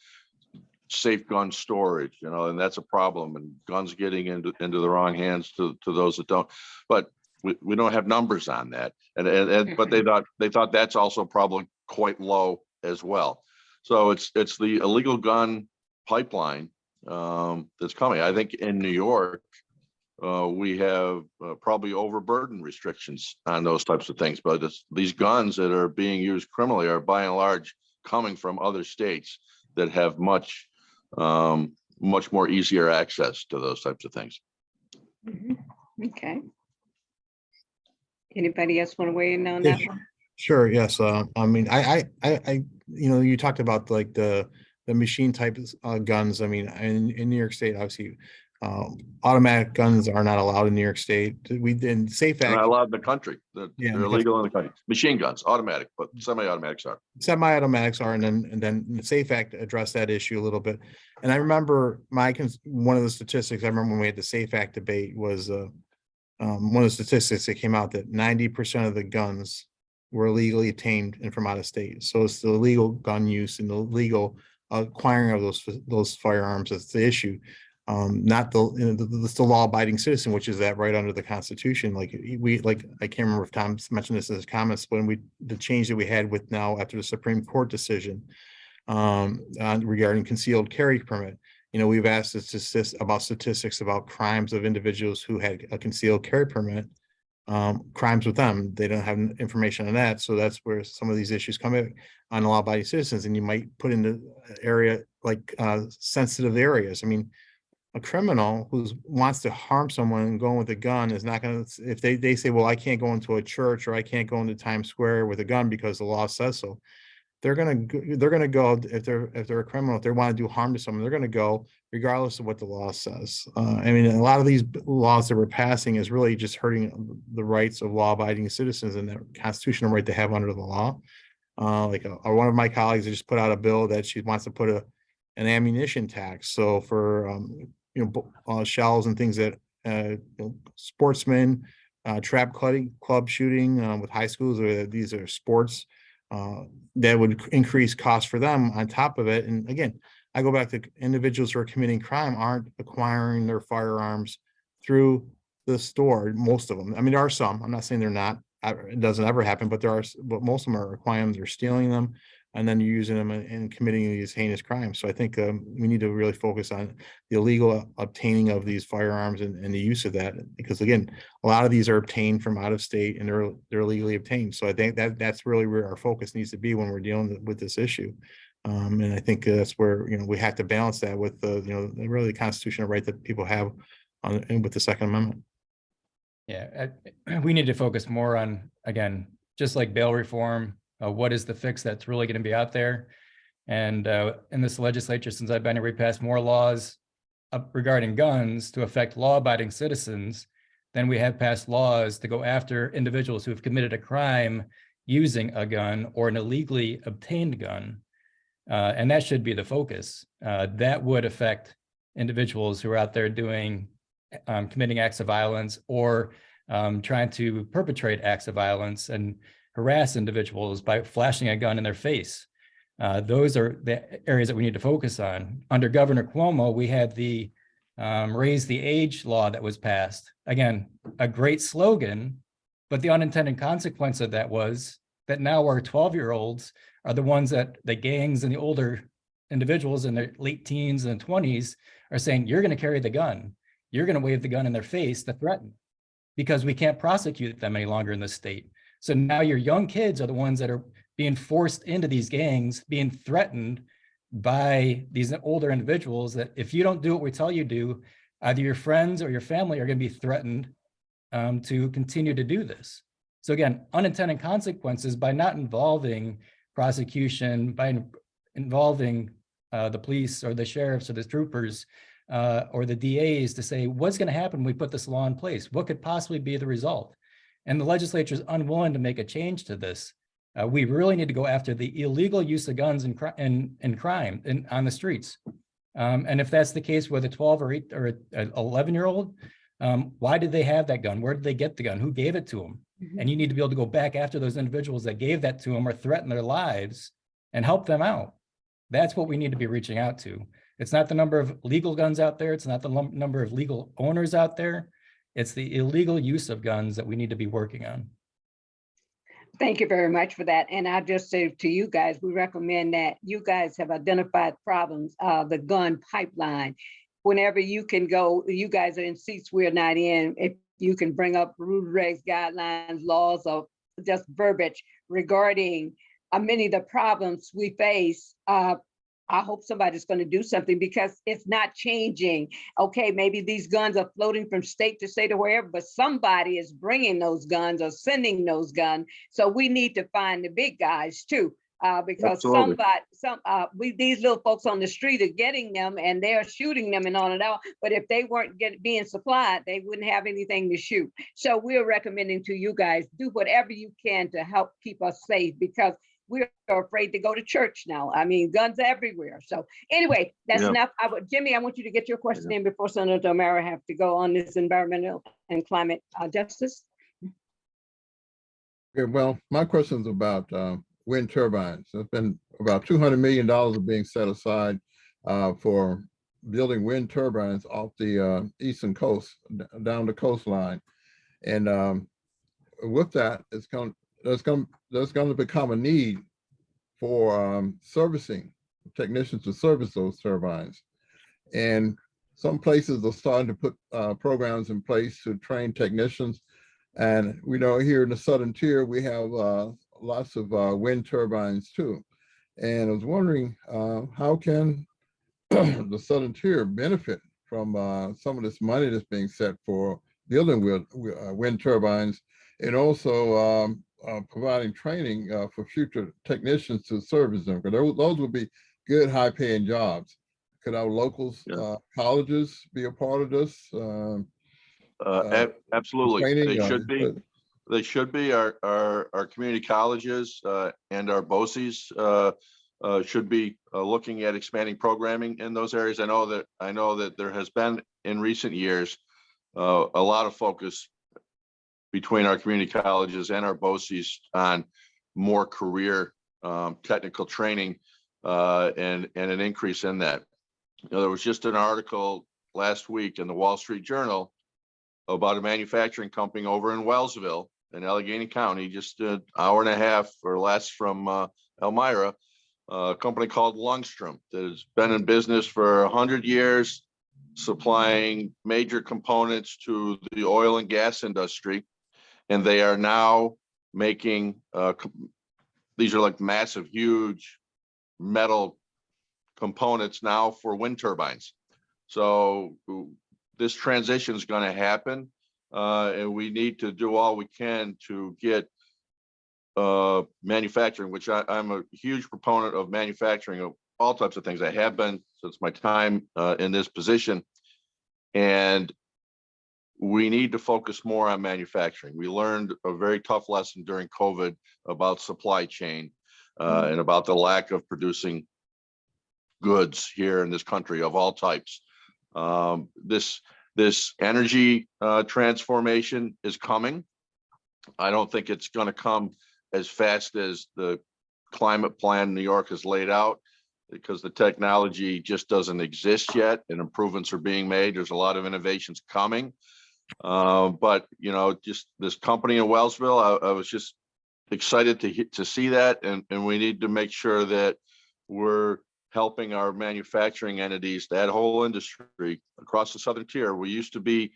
safe gun storage, and that's a problem, and guns getting into the wrong hands to those that don't. But we don't have numbers on that. But they thought that's also probably quite low as well. So it's the illegal gun pipeline that's coming. I think in New York, we have probably overburdened restrictions on those types of things, but these guns that are being used criminally are by and large coming from other states that have much more easier access to those types of things. Okay. Anybody else want to weigh in on that one? Sure, yes. I mean, you talked about like the machine type guns. I mean, in New York State, obviously, automatic guns are not allowed in New York State. We in Safe They're not Act, allowed in the country. yeah, They're because illegal in the country. Machine guns, automatic, but semi-automatics are. semi-automatics are, and then the Safe Act addressed that issue a little bit. And I remember one of the statistics I remember when we had the Safe Act debate was one of the statistics that came out that 90% of the guns were illegally obtained and from out of state. So it's the illegal gun use and the legal acquiring of those firearms that's the issue. Not the law-abiding citizen, which is that right under the Constitution. Like I can't remember if Tom mentioned this in his comments, when the change that we had with now after the Supreme Court decision regarding concealed carry permit. We've asked statistics about crimes of individuals who had a concealed carry permit, crimes with them. They don't have information on that. So that's where some of these issues come in on law-abiding citizens. And you might put into area like sensitive areas. I mean, a criminal who wants to harm someone and going with a gun is not going to, if they say, well, I can't go into a church or I can't go into Times Square with a gun because the law says so. They're gonna go if they're a criminal, if they want to do harm to someone, they're gonna go regardless of what the law says. I mean, a lot of these laws that we're passing is really just hurting the rights of law-abiding citizens and the constitutional right they have under the law. One of my colleagues just put out a bill that she wants to put an ammunition tax. So for shells and things that sportsmen, trap club shooting with high schools, or these are sports. That would increase costs for them on top of it. And again, I go back to individuals who are committing crime aren't acquiring their firearms through the store. Most of them. I mean, there are some. I'm not saying they're not. It doesn't ever happen, but but most of them are acquiring them. They're stealing them, and then using them and committing these heinous crimes. So I think we need to really focus on the illegal obtaining of these firearms and the use of that, because again, a lot of these are obtained from out of state and they're illegally obtained. So I think that's really where our focus needs to be when we're dealing with this issue. And I think that's where we have to balance that with really the constitutional right that people have and with the Second Amendment. Yeah, we need to focus more on, again, just like bail reform, what is the fix that's really going to be out there? And in this legislature, since I've been here, we passed more laws regarding guns to affect law-abiding citizens than we have passed laws to go after individuals who have committed a crime using a gun or an illegally obtained gun. And that should be the focus. That would affect individuals who are out there committing acts of violence or trying to perpetrate acts of violence and harass individuals by flashing a gun in their face. Those are the areas that we need to focus on. Under Governor Cuomo, we had the raise the age law that was passed. Again, a great slogan, but the unintended consequence of that was that now our 12-year-olds are the ones that the gangs and the older individuals in their late teens and 20s are saying, you're going to carry the gun. You're going to wave the gun in their face to threaten, because we can't prosecute them any longer in this state. So now your young kids are the ones that are being forced into these gangs, being threatened by these older individuals that if you don't do what we tell you to, either your friends or your family are going to be threatened to continue to do this. So again, unintended consequences by not involving prosecution, by involving the police or the sheriffs or the troopers or the DAs to say, what's going to happen when we put this law in place? What could possibly be the result? And the legislature is unwilling to make a change to this. We really need to go after the illegal use of guns and crime on the streets. And if that's the case with a 12 or 8 or an 11-year-old, why did they have that gun? Where did they get the gun? Who gave it to them? Mm-hmm. And you need to be able to go back after those individuals that gave that to them or threatened their lives and help them out. That's what we need to be reaching out to. It's not the number of legal guns out there. It's not the number of legal owners out there. It's the illegal use of guns that we need to be working on. Thank you very much for that. And I'll just say to you guys, we recommend that you guys have identified problems, the gun pipeline. Whenever you can go, you guys are in seats we're not in. If you can bring up rule, regs, guidelines, laws, or just verbiage regarding many of the problems we face I hope somebody's going to do something because it's not changing. Okay, maybe these guns are floating from state to state or wherever, but somebody is bringing those guns or sending those guns. So we need to find the big guys too, because Absolutely. these little folks on the street are getting them and they're shooting them and on and on. But if they weren't being supplied, they wouldn't have anything to shoot. So we're recommending to you guys, do whatever you can to help keep us safe, because we're afraid to go to church now. I mean, guns everywhere. So anyway, that's Yeah. enough. Jimmy, I want you to get your question in before Senator O'Mara have to go on this environmental and climate justice. Okay, well, my question is about wind turbines. There's been about $200 million being set aside for building wind turbines off the eastern coast, down the coastline. And with that, there's going to become a need for servicing technicians to service those turbines. And some places are starting to put programs in place to train technicians. And we know here in the Southern Tier, we have lots of wind turbines too. And I was wondering, how can the Southern Tier benefit from some of this money that's being set for building wind turbines, and also providing training for future technicians to service them? Because those would be good, high-paying jobs. Could our locals, colleges be a part of this? Absolutely, training, they should be. They should be. Our community colleges and our BOCES should be looking at expanding programming in those areas. I know that there has been in recent years a lot of focus between our community colleges and our BOCES on more career technical training and an increase in that. There was just an article last week in the Wall Street Journal about a manufacturing company over in Wellsville in Allegheny County, just an hour and a half or less from Elmira, a company called Lundstrom that has been in business for 100 years, supplying major components to the oil and gas industry. And they are now making, these are like massive, huge metal components now for wind turbines. So this transition is going to happen, and we need to do all we can to get manufacturing, which I'm a huge proponent of manufacturing of all types of things. I have been since my time in this position, and we need to focus more on manufacturing. We learned a very tough lesson during COVID about supply chain and about the lack of producing goods here in this country of all types. This energy transformation is coming. I don't think it's going to come as fast as the climate plan New York has laid out, because the technology just doesn't exist yet and improvements are being made. There's a lot of innovations coming. But just this company in Wellsville, I was just excited to see that, and we need to make sure that we're helping our manufacturing entities, that whole industry across the Southern Tier. We used to be,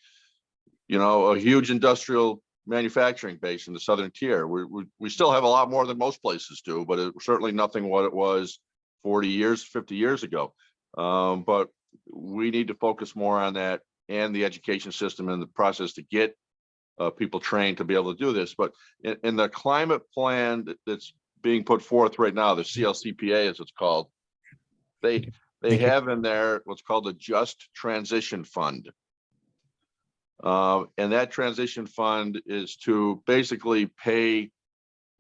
a huge industrial manufacturing base in the Southern Tier. We still have a lot more than most places do, but it's certainly nothing what it was 40 years, 50 years ago. But we need to focus more on that and the education system and the process to get people trained to be able to do this. But in the climate plan that's being put forth right now, the CLCPA as it's called, they have in there what's called a Just Transition Fund. And that transition fund is to basically pay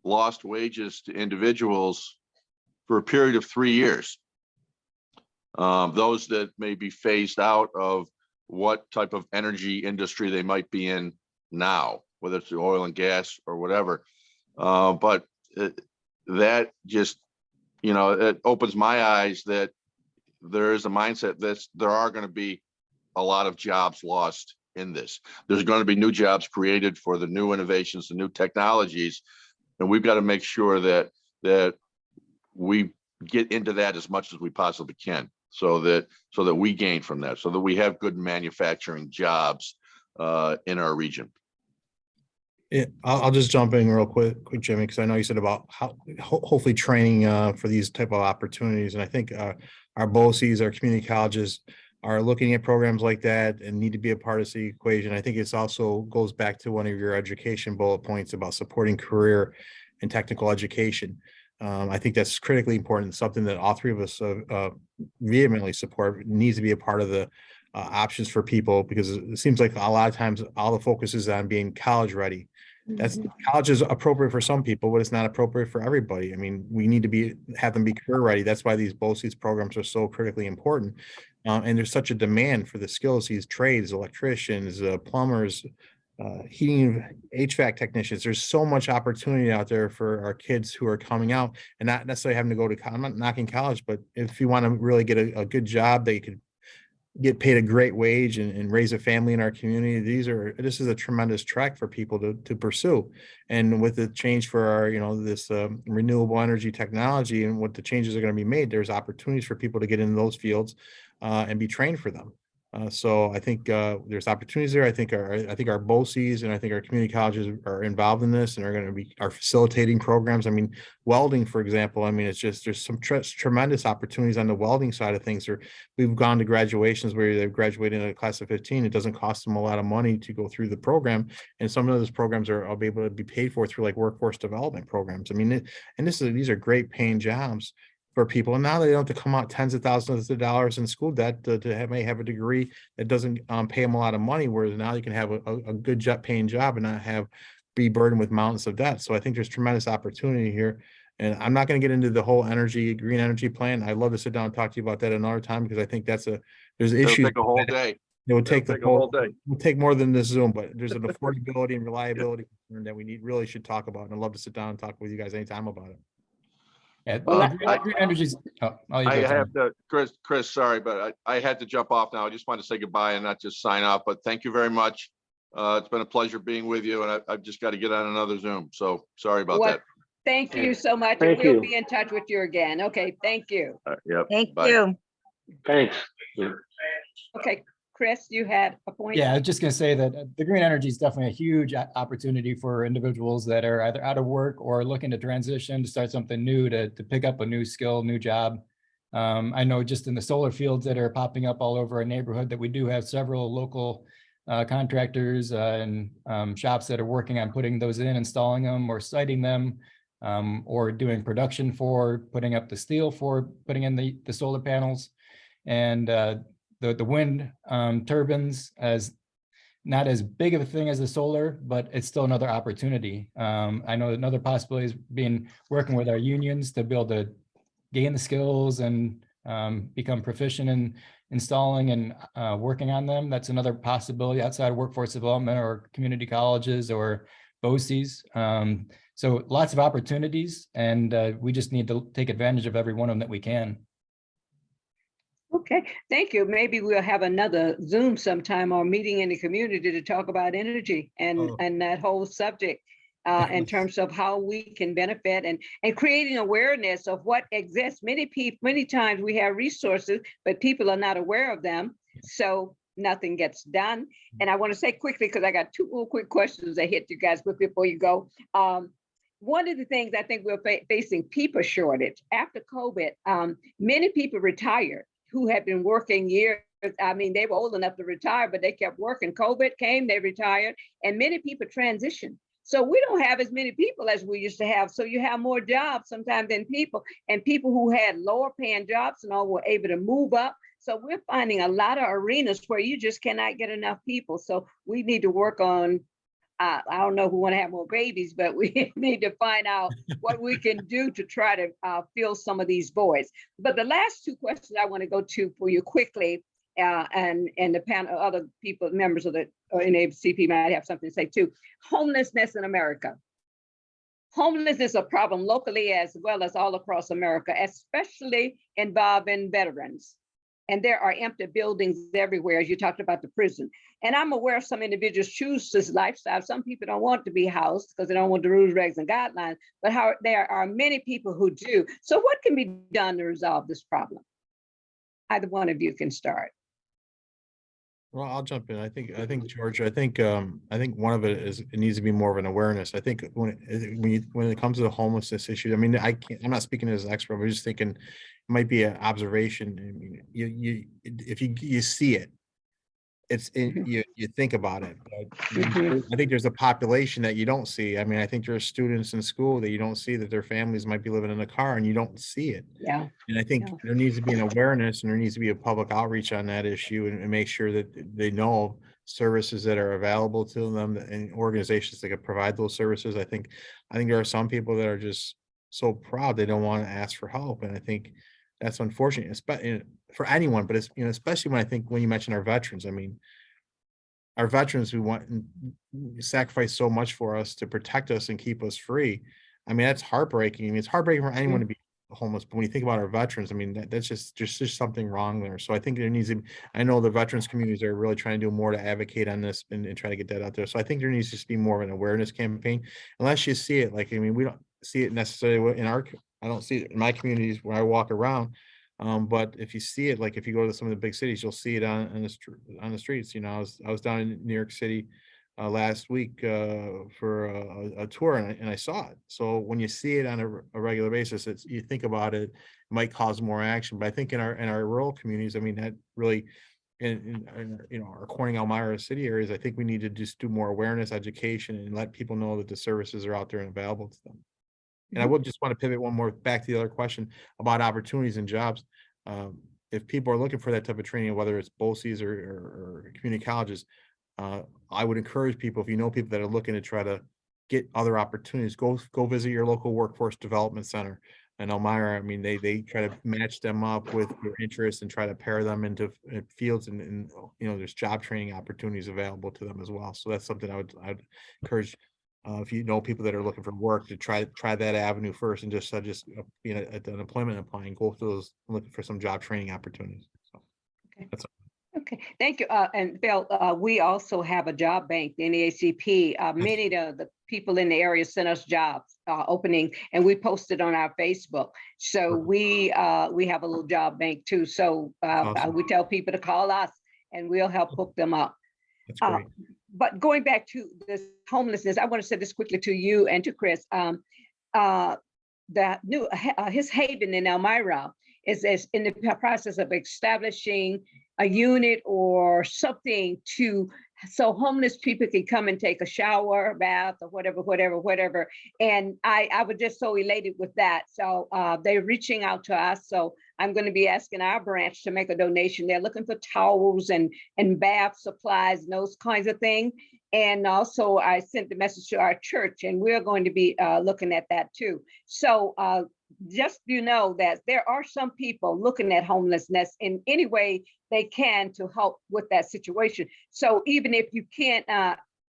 lost wages to individuals for a period of 3 years. Those that may be phased out of what type of energy industry they might be in now, whether it's the oil and gas or whatever. But that just, it opens my eyes that there is a mindset that there are going to be a lot of jobs lost in this. There's going to be new jobs created for the new innovations, the new technologies, and we've got to make sure that we get into that as much as we possibly can, so that we gain from that, so that we have good manufacturing jobs in our region. Yeah, I'll just jump in real quick, Jimmy, because I know you said about how hopefully training for these type of opportunities. And I think our BOCES, our community colleges are looking at programs like that and need to be a part of the equation. I think it's also goes back to one of your education bullet points about supporting career and technical education. I think that's critically important, something that all three of us vehemently support. It needs to be a part of the options for people, because it seems like a lot of times all the focus is on being college ready. That's college is appropriate for some people, but it's not appropriate for everybody. I mean, we need to have them be career ready. That's why these BOCES programs are so critically important. And there's such a demand for the skills, these trades, electricians, plumbers, heating, HVAC technicians. There's so much opportunity out there for our kids who are coming out and not necessarily having to go to college. I'm not knocking college, but if you want to really get a good job that you could get paid a great wage and raise a family in our community, this is a tremendous track for people to pursue. And with the change for our, this renewable energy technology and what the changes are going to be made, there's opportunities for people to get into those fields and be trained for them. So I think there's opportunities there. I think our BOCES and I think our community colleges are involved in this and are facilitating programs. I mean, welding, for example, I mean, it's just, there's some tremendous opportunities on the welding side of things. We've gone to graduations where they've graduated in a class of 15. It doesn't cost them a lot of money to go through the program. And some of those programs are able to be paid for through like workforce development programs. I mean, these are great paying jobs for people. And now they don't have to come out tens of thousands of dollars in school debt may have a degree that doesn't pay them a lot of money. Whereas now you can have a good paying job and not be burdened with mountains of debt. So I think there's tremendous opportunity here. And I'm not going to get into the whole green energy plan. I'd love to sit down and talk to you about that another time, because I think there's It'll issues. take a whole day. It would take It'll take a whole day. It would take more than this Zoom, but there's an affordability and reliability concern that we really should talk about. And I'd love to sit down and talk with you guys anytime about it. Yeah, Well, green energy's. I have to, Chris, sorry, but I had to jump off now. I just wanted to say goodbye and not just sign off, but thank you very much. It's been a pleasure being with you, and I've just got to get on another Zoom. So sorry about that. Thank you so much. And Thank we'll you. be in touch with you again. Okay, thank you. Yep. Thank Bye. you. Thanks. Okay, Chris, you had a point? Yeah, I was just going to say that the green energy is definitely a huge opportunity for individuals that are either out of work or looking to transition to start something new, to pick up a new skill, new job. I know just in the solar fields that are popping up all over our neighborhood that we do have several local contractors and shops that are working on putting those in, installing them or siting them, or doing production for putting up the steel for putting in the solar panels. And the wind turbines as not as big of a thing as the solar, but it's still another opportunity. I know another possibility is working with our unions to be able to gain the skills and become proficient in installing and working on them. That's another possibility outside of workforce development or community colleges or BOCES. So lots of opportunities, and we just need to take advantage of every one of them that we can. Okay, thank you. Maybe we'll have another Zoom sometime or meeting in the community to talk about energy and that whole subject in terms of how we can benefit and creating awareness of what exists. Many times we have resources, but people are not aware of them. So nothing gets done. And I want to say quickly, because I got two little quick questions that hit you guys before you go. One of the things I think we're facing people shortage after COVID. Many people retired who had been working years. I mean, they were old enough to retire, but they kept working. COVID came, they retired, and many people transitioned. So we don't have as many people as we used to have. So you have more jobs sometimes than people, and people who had lower paying jobs and all were able to move up. So we're finding a lot of arenas where you just cannot get enough people. So we need to work on, I don't know who want to have more babies, but we need to find out what we can do to try to fill some of these voids. But the last two questions I want to go to for you quickly, and the panel, other people, members of the NAACP might have something to say too. Homelessness in America. Homelessness is a problem locally as well as all across America, especially involving veterans. And there are empty buildings everywhere, as you talked about the prison. And I'm aware some individuals choose this lifestyle. Some people don't want to be housed because they don't want the rules, regs, and guidelines, but there are many people who do. So what can be done to resolve this problem? Either one of you can start. Well, I'll jump in. I think George, I think one of it is, it needs to be more of an awareness. I think when it comes to the homelessness issue, I mean, I'm not speaking as an expert, but I'm just thinking it might be an observation. I mean, if you see it, Mhm. you think about it. But Mhm. I think there's a population that you don't see. I mean, I think there are students in school that you don't see, that their families might be living in a car and you don't see it. Yeah. And I think Yeah. there needs to be an awareness, and there needs to be a public outreach on that issue, and make sure that they know services that are available to them and organizations that can provide those services. I think there are some people that are just so proud they don't want to ask for help. And I think that's unfortunate, especially for anyone, but it's, especially when you mention our veterans. I mean, our veterans who want and sacrifice so much for us to protect us and keep us free. I mean, that's heartbreaking. I mean, it's heartbreaking for anyone to be homeless, but when you think about our veterans, I mean, that's just something wrong there. So I think there needs to, I know the veterans communities are really trying to do more to advocate on this and try to get that out there. So I think there needs to just be more of an awareness campaign, unless you see it. Like, I mean, we don't see it necessarily in I don't see it in my communities where I walk around. But if you see it, like if you go to some of the big cities, you'll see it on the streets. I was down in New York City last week for a tour, and I saw it. So when you see it on a regular basis, you think about it, it might cause more action. But I think in our rural communities, I mean, that really in our Corning, Elmira city areas, I think we need to just do more awareness, education, and let people know that the services are out there and available to them. And I would just want to pivot one more back to the other question about opportunities and jobs. If people are looking for that type of training, whether it's BOCES or community colleges, I would encourage people, if you know people that are looking to try to get other opportunities, go visit your local workforce development center. And Elmira, I mean, they try to match them up with their interests and try to pair them into fields, and there's job training opportunities available to them as well. So that's something I'd encourage. If you know people that are looking for work, to try that avenue first, and just being at the unemployment applying, go through those, looking for some job training opportunities. So Okay. that's Okay, thank you. And Bill, we also have a job bank, the NAACP. Many of the people in the area sent us jobs opening, and we posted on our Facebook. So we have a little job bank too. So awesome. we tell people to call us, and we'll help hook them up. That's great. But going back to this homelessness, I want to say this quickly to you and to Chris. That new his haven in Elmira is in the process of establishing a unit or something so homeless people can come and take a shower, bath, or whatever. And I was just so elated with that. So they're reaching out to us. So I'm going to be asking our branch to make a donation. They're looking for towels and bath supplies and those kinds of things. And also I sent the message to our church, and we're going to be looking at that too. So just that there are some people looking at homelessness in any way they can to help with that situation. So even if you can't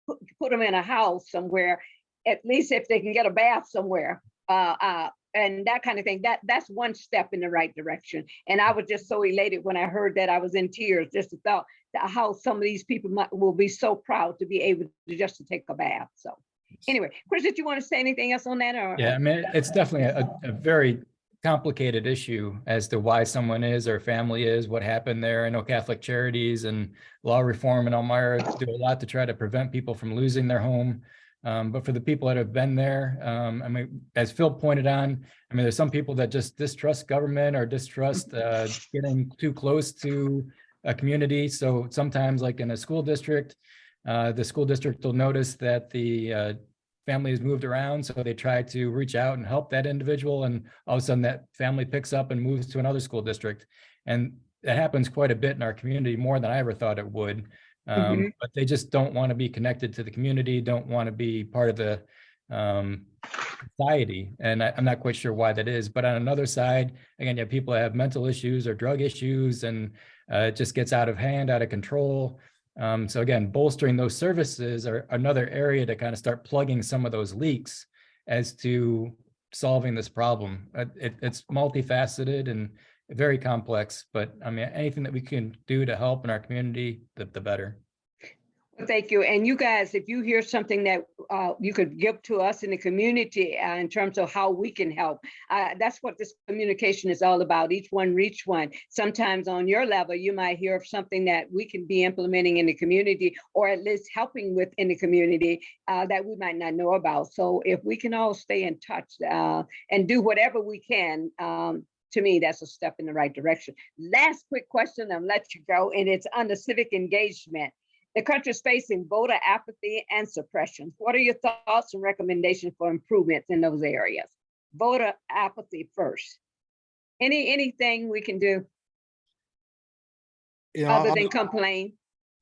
put them in a house somewhere, at least if they can get a bath somewhere and that kind of thing, that's one step in the right direction. And I was just so elated when I heard that. I was in tears just to thought how some of these people will be so proud to be able to just take a bath. So anyway, Chris, did you want to say anything else on that? Or Yeah, I mean, it's definitely a very complicated issue as to why someone is or family is, what happened there. I know Catholic Charities and law reform in Elmira do a lot to try to prevent people from losing their home. But for the people that have been there, I mean, as Phil pointed on, I mean, there's some people that just distrust government or distrust getting too close to a community. So sometimes, like in a school district, the school district will notice that the family has moved around, so they try to reach out and help that individual, and all of a sudden that family picks up and moves to another school district. And that happens quite a bit in our community, more than I ever thought it would. But they just don't want to be connected to the community, don't want to be part of the society. And I'm not quite sure why that is. But on another side, again, you have people that have mental issues or drug issues, and it just gets out of hand, out of control. So again, bolstering those services are another area to kind of start plugging some of those leaks as to solving this problem. It's multifaceted and very complex, but I mean, anything that we can do to help in our community, the better. Well, thank you. And you guys, if you hear something that you could give to us in the community in terms of how we can help, that's what this communication is all about. Each one reach one. Sometimes on your level, you might hear of something that we can be implementing in the community, or at least helping with in the community that we might not know about. So if we can all stay in touch and do whatever we can, to me, that's a step in the right direction. Last quick question, I'll let you go, and it's under civic engagement. The country is facing voter apathy and suppression. What are your thoughts and recommendations for improvements in those areas? Voter apathy first. Anything we can do You know, other than complain?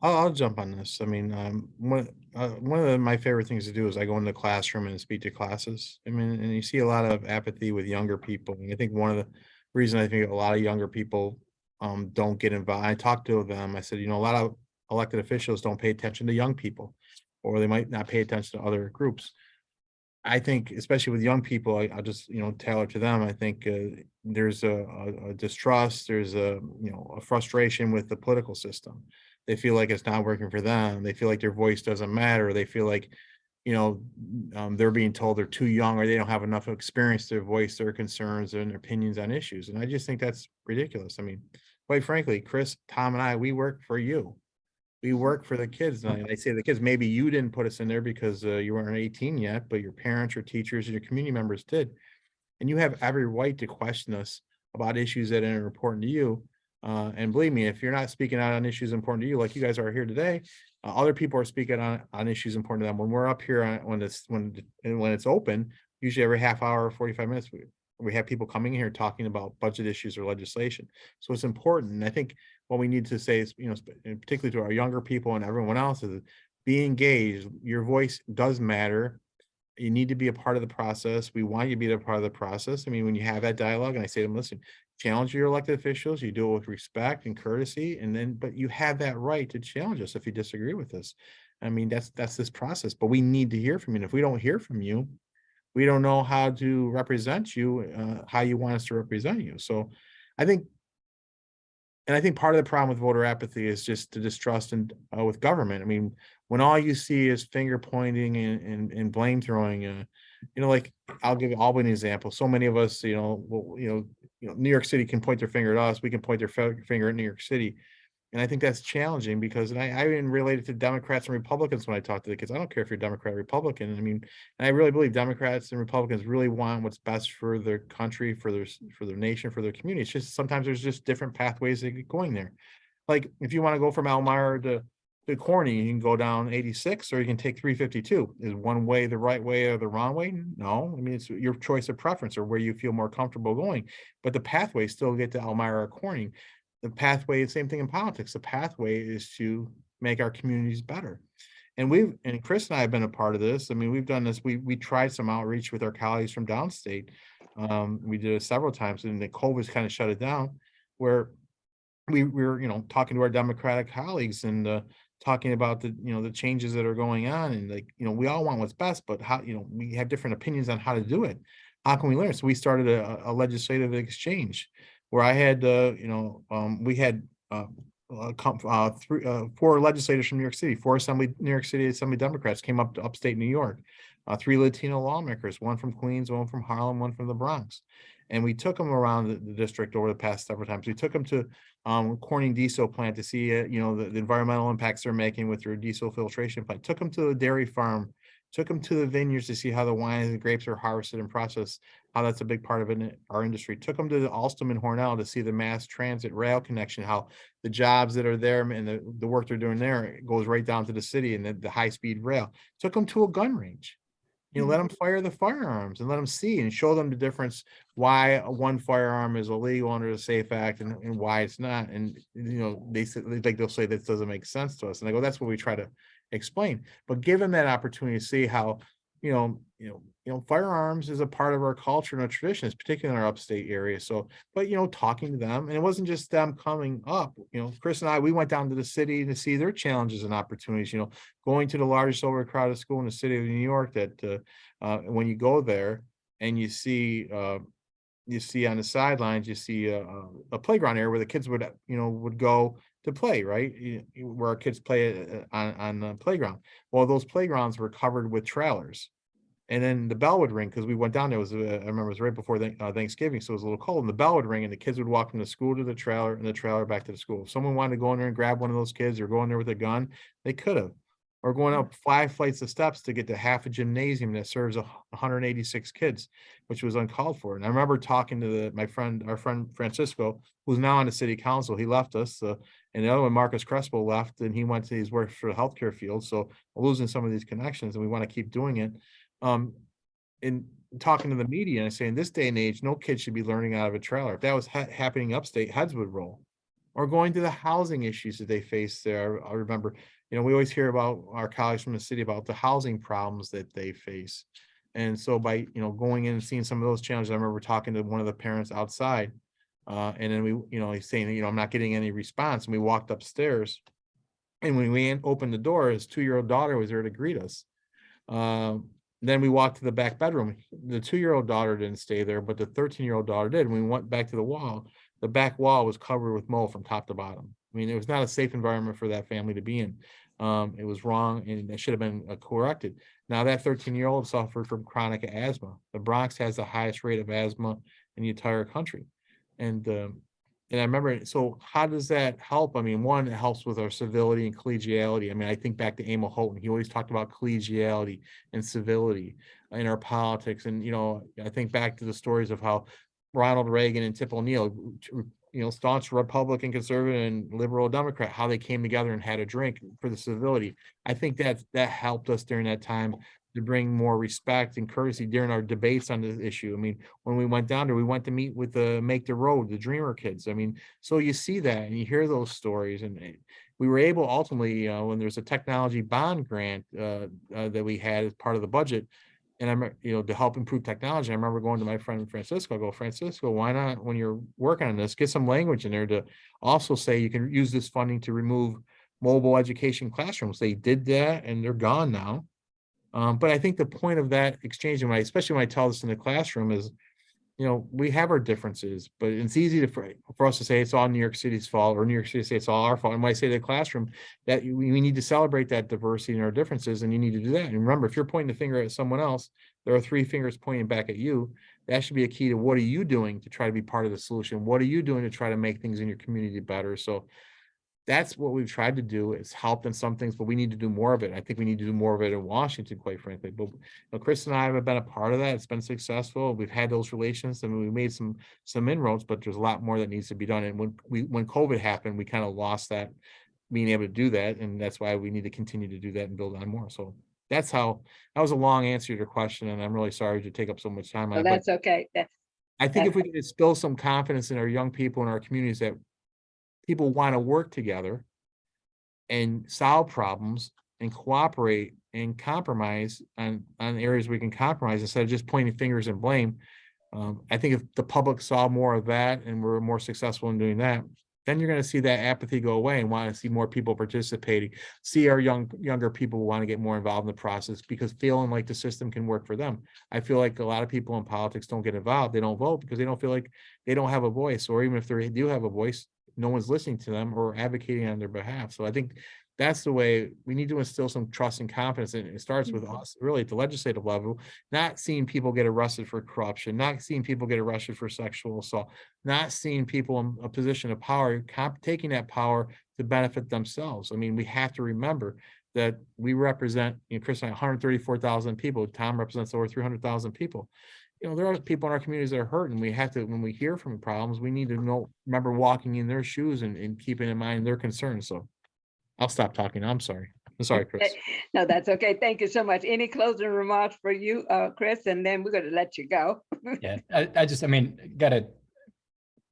I'll jump on this. I mean, one of my favorite things to do is I go in the classroom and speak to classes. I mean, and you see a lot of apathy with younger people. And I think one of the reasons I think a lot of younger people don't get involved. I talked to them. I said, you know, a lot of elected officials don't pay attention to young people, or they might not pay attention to other groups. I think, especially with young people, I'll just, you know, tailor to them. I think there's a distrust, there's a frustration with the political system. They feel like it's not working for them. They feel like their voice doesn't matter. They feel like, they're being told they're too young, or they don't have enough experience to voice their concerns and opinions on issues. And I just think that's ridiculous. I mean, quite frankly, Chris, Tom, and I, we work for you. We work for the kids. And I say the kids, maybe you didn't put us in there because you weren't 18 yet, but your parents, your teachers, and your community members did. And you have every right to question us about issues that are important to you. And believe me, if you're not speaking out on issues important to you, like you guys are here today, other people are speaking on issues important to them. When we're up here when it's open, usually every half hour, 45 minutes, we have people coming here talking about budget issues or legislation. So it's important. And I think what we need to say is, particularly to our younger people and everyone else, is be engaged. Your voice does matter. You need to be a part of the process. We want you to be a part of the process. I mean, when you have that dialogue, and I say to them, listen, challenge your elected officials, you do it with respect and courtesy, but you have that right to challenge us if you disagree with us. I mean, that's this process, but we need to hear from you. And if we don't hear from you, we don't know how to represent you, how you want us to represent you. So I think part of the problem with voter apathy is just the distrust with government. I mean, when all you see is finger pointing and blame throwing, like I'll give Albany an example. So many of us, New York City can point their finger at us. We can point their finger at New York City. And I think that's challenging because, and I even relate it to Democrats and Republicans when I talk to the kids. I don't care if you're Democrat or Republican. I mean, and I really believe Democrats and Republicans really want what's best for their country, for their nation, for their community. It's just sometimes there's just different pathways that get going there. Like if you want to go from Elmira to Corning, you can go down 86 or you can take 352. Is one way the right way or the wrong way? No. I mean, it's your choice of preference or where you feel more comfortable going. But the pathways still get to Elmira or Corning. The pathway, same thing in politics. The pathway is to make our communities better. And Chris and I have been a part of this. I mean, we've done this. We tried some outreach with our colleagues from downstate. We did it several times, and the COVID's kind of shut it down, where we were, talking to our Democratic colleagues and talking about the changes that are going on. And we all want what's best, but how, we have different opinions on how to do it. How can we learn? So we started a legislative exchange where I had, we had 4 legislators from New York City, 4 New York City Assembly Democrats came up to upstate New York, 3 Latino lawmakers, 1 from Queens, 1 from Harlem, 1 from the Bronx. And we took them around the district over the past several times. We took them to Corning diesel plant to see, the environmental impacts they're making with their diesel filtration plant. Took them to the dairy farm, took them to the vineyards to see how the wines and grapes are harvested and processed, how that's a big part of our industry. Took them to the Alstom and Hornell to see the mass transit rail connection, how the jobs that are there and the work they're doing there goes right down to the city and the high-speed rail. Took them to a gun range. Let them fire the firearms and let them see and show them the difference, why one firearm is illegal under the SAFE Act and why it's not. And, they'll say this doesn't make sense to us. And I go, that's what we try to explain. But give them that opportunity to see how, firearms is a part of our culture and our traditions, particularly in our upstate area. So, but, talking to them, and it wasn't just them coming up, Chris and I, we went down to the city to see their challenges and opportunities, going to the largest overcrowded school in the city of New York that when you go there and you see on the sidelines, you see a playground area where the kids would go to play, right? Where our kids play on the playground. Well, those playgrounds were covered with trailers. And then the bell would ring because we went down there. It was, I remember it was right before Thanksgiving, so it was a little cold. And the bell would ring, and the kids would walk from the school to the trailer, and the trailer back to the school. If someone wanted to go in there and grab one of those kids or go in there with a gun, they could have. Or going up 5 flights of steps to get to half a gymnasium that serves 186 kids, which was uncalled for. And I remember talking to our friend Francisco, who's now on the city council. He left us, and the other one, Marcus Crespo, left, and he went to his work for the healthcare field. So we're losing some of these connections, and we want to keep doing it. In talking to the media and saying, this day and age, no kid should be learning out of a trailer. If that was happening upstate, heads would roll. Or going to the housing issues that they face there. I remember, we always hear about our colleagues from the city about the housing problems that they face. And so by, going in and seeing some of those challenges, I remember talking to one of the parents outside. And then he's saying, I'm not getting any response. And we walked upstairs. And when we opened the door, his 2-year-old daughter was there to greet us. Then we walked to the back bedroom. The 2-year-old daughter didn't stay there, but the 13-year-old daughter did. When we went back to the wall, the back wall was covered with mold from top to bottom. I mean, it was not a safe environment for that family to be in. It was wrong, and it should have been corrected. Now that 13-year-old suffered from chronic asthma. The Bronx has the highest rate of asthma in the entire country. And I remember, so how does that help? I mean, one, it helps with our civility and collegiality. I mean, I think back to Emil Houghton. He always talked about collegiality and civility in our politics. And, I think back to the stories of how Ronald Reagan and Tip O'Neill, staunch Republican, conservative, and liberal Democrat, how they came together and had a drink for the civility. I think that helped us during that time to bring more respect and courtesy during our debates on this issue. I mean, when we went down there, we went to meet with the Make the Road, the Dreamer kids. I mean, so you see that and you hear those stories. And we were able ultimately, when there's a technology bond grant that we had as part of the budget, and I'm, to help improve technology. I remember going to my friend Francisco, I go, Francisco, why not, when you're working on this, get some language in there to also say you can use this funding to remove mobile education classrooms. They did that and they're gone now. But I think the point of that exchange, and especially when I tell this in the classroom, is, we have our differences, but it's easy for us to say it's all New York City's fault, or New York City say it's all our fault. And when I say to the classroom, that we need to celebrate that diversity and our differences, and you need to do that. And remember, if you're pointing the finger at someone else, there are 3 fingers pointing back at you. That should be a key to what are you doing to try to be part of the solution? What are you doing to try to make things in your community better? So that's what we've tried to do. It's helped in some things, but we need to do more of it. I think we need to do more of it in Washington, quite frankly. But Chris and I have been a part of that. It's been successful. We've had those relations, and we made some inroads, but there's a lot more that needs to be done. And when COVID happened, we kind of lost that being able to do that, and that's why we need to continue to do that and build on more. So that was a long answer to your question, and I'm really sorry to take up so much time. Well, that's okay. I think if we can instill some confidence in our young people and our communities that people want to work together and solve problems and cooperate and compromise on areas we can compromise instead of just pointing fingers and blame. I think if the public saw more of that and we're more successful in doing that, then you're going to see that apathy go away and want to see more people participating, see our younger people who want to get more involved in the process because feeling like the system can work for them. I feel like a lot of people in politics don't get involved. They don't vote because they don't feel like they don't have a voice, or even if they do have a voice, no one's listening to them or advocating on their behalf. So I think that's the way we need to instill some trust and confidence. And it starts with us, really, at the legislative level, not seeing people get arrested for corruption, not seeing people get arrested for sexual assault, not seeing people in a position of power, taking that power to benefit themselves. I mean, we have to remember that we represent, Chris and I, 134,000 people. Tom represents over 300,000 people. There are people in our communities that are hurt, and we have to, when we hear from problems, we need to remember walking in their shoes and keeping in mind their concerns. So I'll stop talking. I'm sorry, Chris. No, that's okay. Thank you so much. Any closing remarks for you, Chris? And then we're going to let you go. Yeah,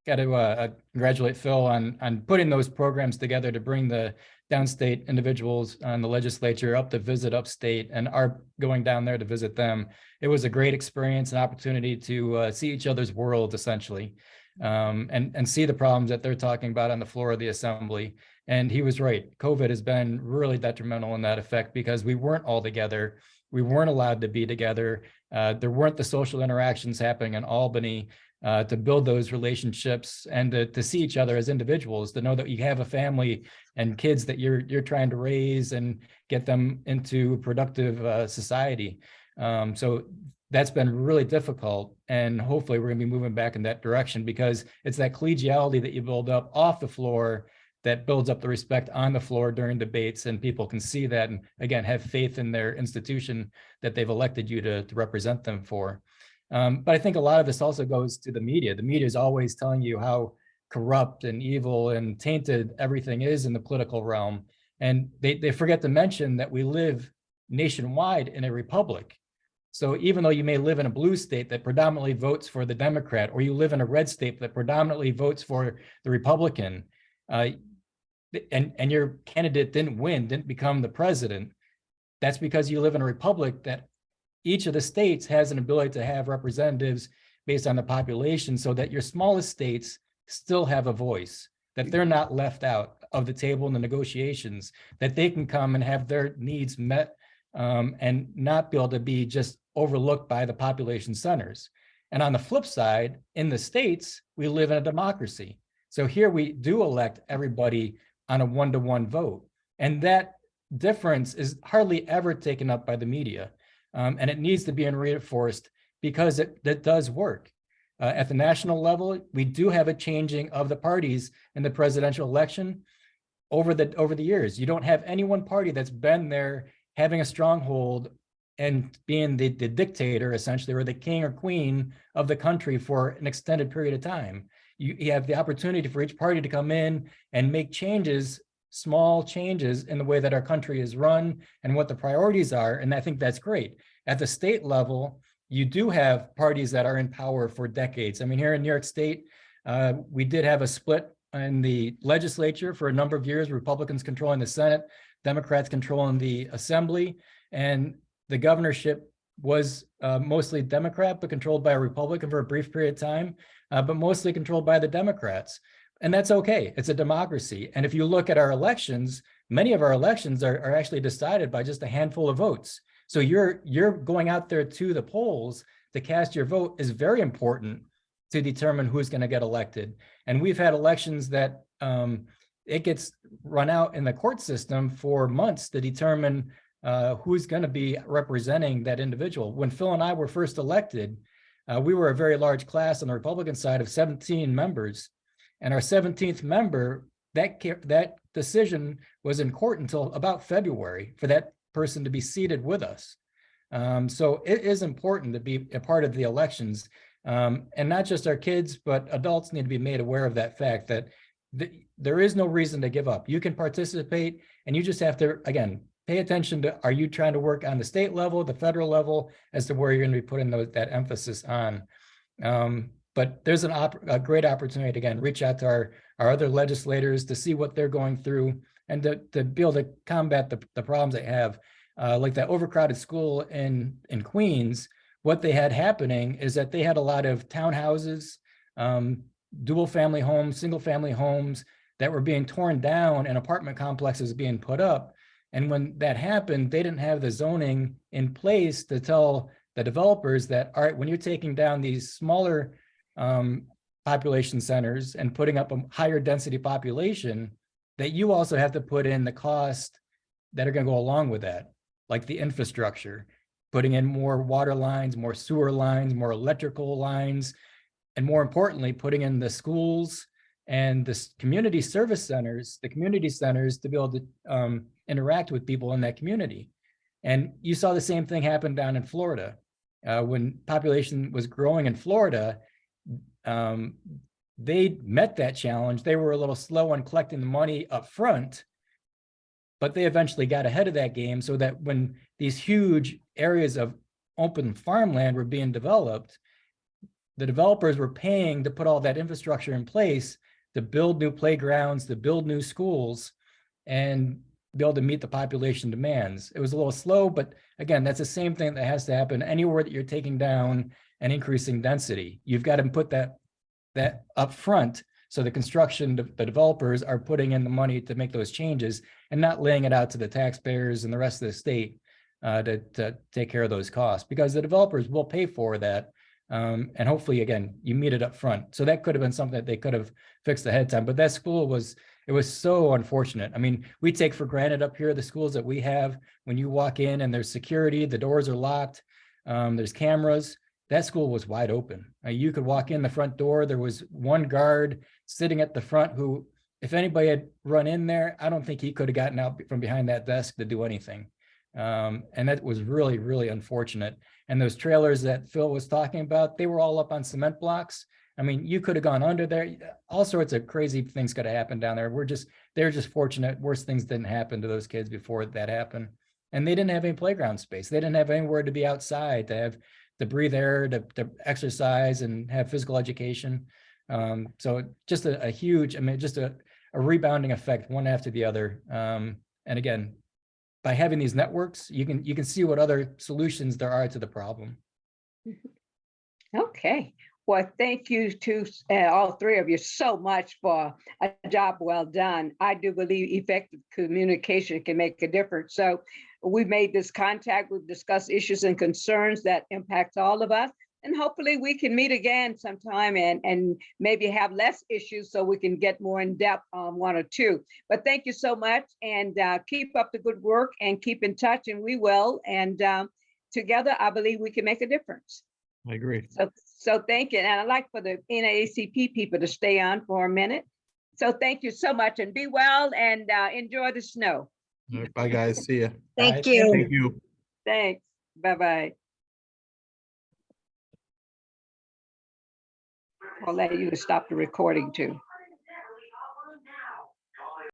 gotta congratulate Phil on putting those programs together to bring the downstate individuals on the legislature up to visit upstate, and are going down there to visit them. It was a great experience, an opportunity to see each other's worlds, essentially, and see the problems that they're talking about on the floor of the assembly. And he was right. COVID has been really detrimental in that effect because we weren't all together. We weren't allowed to be together. There weren't the social interactions happening in Albany. to build those relationships and to see each other as individuals, to know that you have a family and kids that you're trying to raise and get them into productive society. So that's been really difficult, and hopefully we're going to be moving back in that direction, because it's that collegiality that you build up off the floor that builds up the respect on the floor during debates, and people can see that and again have faith in their institution that they've elected you to represent them for. But I think a lot of this also goes to the media. The media is always telling you how corrupt and evil and tainted everything is in the political realm, and they forget to mention that we live nationwide in a republic. So even though you may live in a blue state that predominantly votes for the Democrat, or you live in a red state that predominantly votes for the Republican, and your candidate didn't become the president, that's because you live in a republic that each of the states has an ability to have representatives based on the population, so that your smallest states still have a voice, that they're not left out of the table in the negotiations, that they can come and have their needs met, and not be able to be just overlooked by the population centers. And on the flip side, in the states, we live in a democracy. So here we do elect everybody on a 1-to-1 vote. And that difference is hardly ever taken up by the media. And it needs to be reinforced, because it does work. At the national level, we do have a changing of the parties in the presidential election over the years. You don't have any one party that's been there having a stronghold and being the dictator, essentially, or the king or queen of the country for an extended period of time. You have the opportunity for each party to come in and make changes, small changes in the way that our country is run and what the priorities are. And I think that's great. At the state level, you do have parties that are in power for decades. I mean, here in New York State, we did have a split in the legislature for a number of years, Republicans controlling the Senate, Democrats controlling the Assembly, and the governorship was mostly Democrat, but controlled by a Republican for a brief period of time, but mostly controlled by the Democrats. And that's okay. It's a democracy. And if you look at our elections, many of our elections are actually decided by just a handful of votes. So you're going out there to the polls to cast your vote is very important to determine who's going to get elected. And we've had elections that it gets run out in the court system for months to determine who's going to be representing that individual. When Phil and I were first elected, we were a very large class on the Republican side of 17 members. And our 17th member, that decision was in court until about February for that person to be seated with us. So it is important to be a part of the elections. And not just our kids, but adults need to be made aware of that fact that there is no reason to give up. You can participate, and you just have to, again, pay attention to, are you trying to work on the state level, the federal level, as to where you're going to be putting that emphasis on. But there's a great opportunity to, again, reach out to our other legislators to see what they're going through and to be able to combat the problems they have. Like that overcrowded school in Queens, what they had happening is that they had a lot of townhouses, dual family homes, single family homes that were being torn down and apartment complexes being put up. And when that happened, they didn't have the zoning in place to tell the developers that, all right, when you're taking down these smaller population centers and putting up a higher density population, that you also have to put in the cost that are going to go along with that, like the infrastructure, putting in more water lines, more sewer lines, more electrical lines, and more importantly, putting in the schools and the community service centers, the community centers to be able to interact with people in that community. And you saw the same thing happen down in Florida. When population was growing in Florida, they met that challenge. They were a little slow on collecting the money up front, but they eventually got ahead of that game so that when these huge areas of open farmland were being developed, the developers were paying to put all that infrastructure in place to build new playgrounds, to build new schools, and be able to meet the population demands. It was a little slow, but again, that's the same thing that has to happen anywhere that you're taking down and increasing density. You've got to put that up front, so the developers are putting in the money to make those changes and not laying it out to the taxpayers and the rest of the state to take care of those costs, because the developers will pay for that And hopefully, again, you meet it up front. So that could have been something that they could have fixed ahead of time. But that school it was so unfortunate. I mean, we take for granted up here the schools that we have. When you walk in and there's security, the doors are locked, there's cameras. That school was wide open. You could walk in the front door. There was one guard sitting at the front who, if anybody had run in there, I don't think he could have gotten out from behind that desk to do anything. And that was really, really unfortunate. And those trailers that Phil was talking about, they were all up on cement blocks. I mean, you could have gone under there. All sorts of crazy things could have happened down there. They're just fortunate. Worse things didn't happen to those kids before that happened. And they didn't have any playground space. They didn't have anywhere to be outside, to breathe air, to exercise and have physical education. So just a huge, I mean, just a rebounding effect, one after the other. And again, by having these networks, you can see what other solutions there are to the problem. Okay. Well, thank you to all three of you so much for a job well done. I do believe effective communication can make a difference. So we've made this contact. We've discussed issues and concerns that impact all of us. And hopefully we can meet again sometime and maybe have less issues so we can get more in depth on one or two. But thank you so much, and keep up the good work and keep in touch, and we will. And together, I believe we can make a difference. I agree. So thank you. And I'd like for the NAACP people to stay on for a minute. So thank you so much, and be well, and enjoy the snow. All right, bye, guys. See ya. Thank Bye. you. Thank you. Thanks. Bye-bye. I'll let you stop the recording too.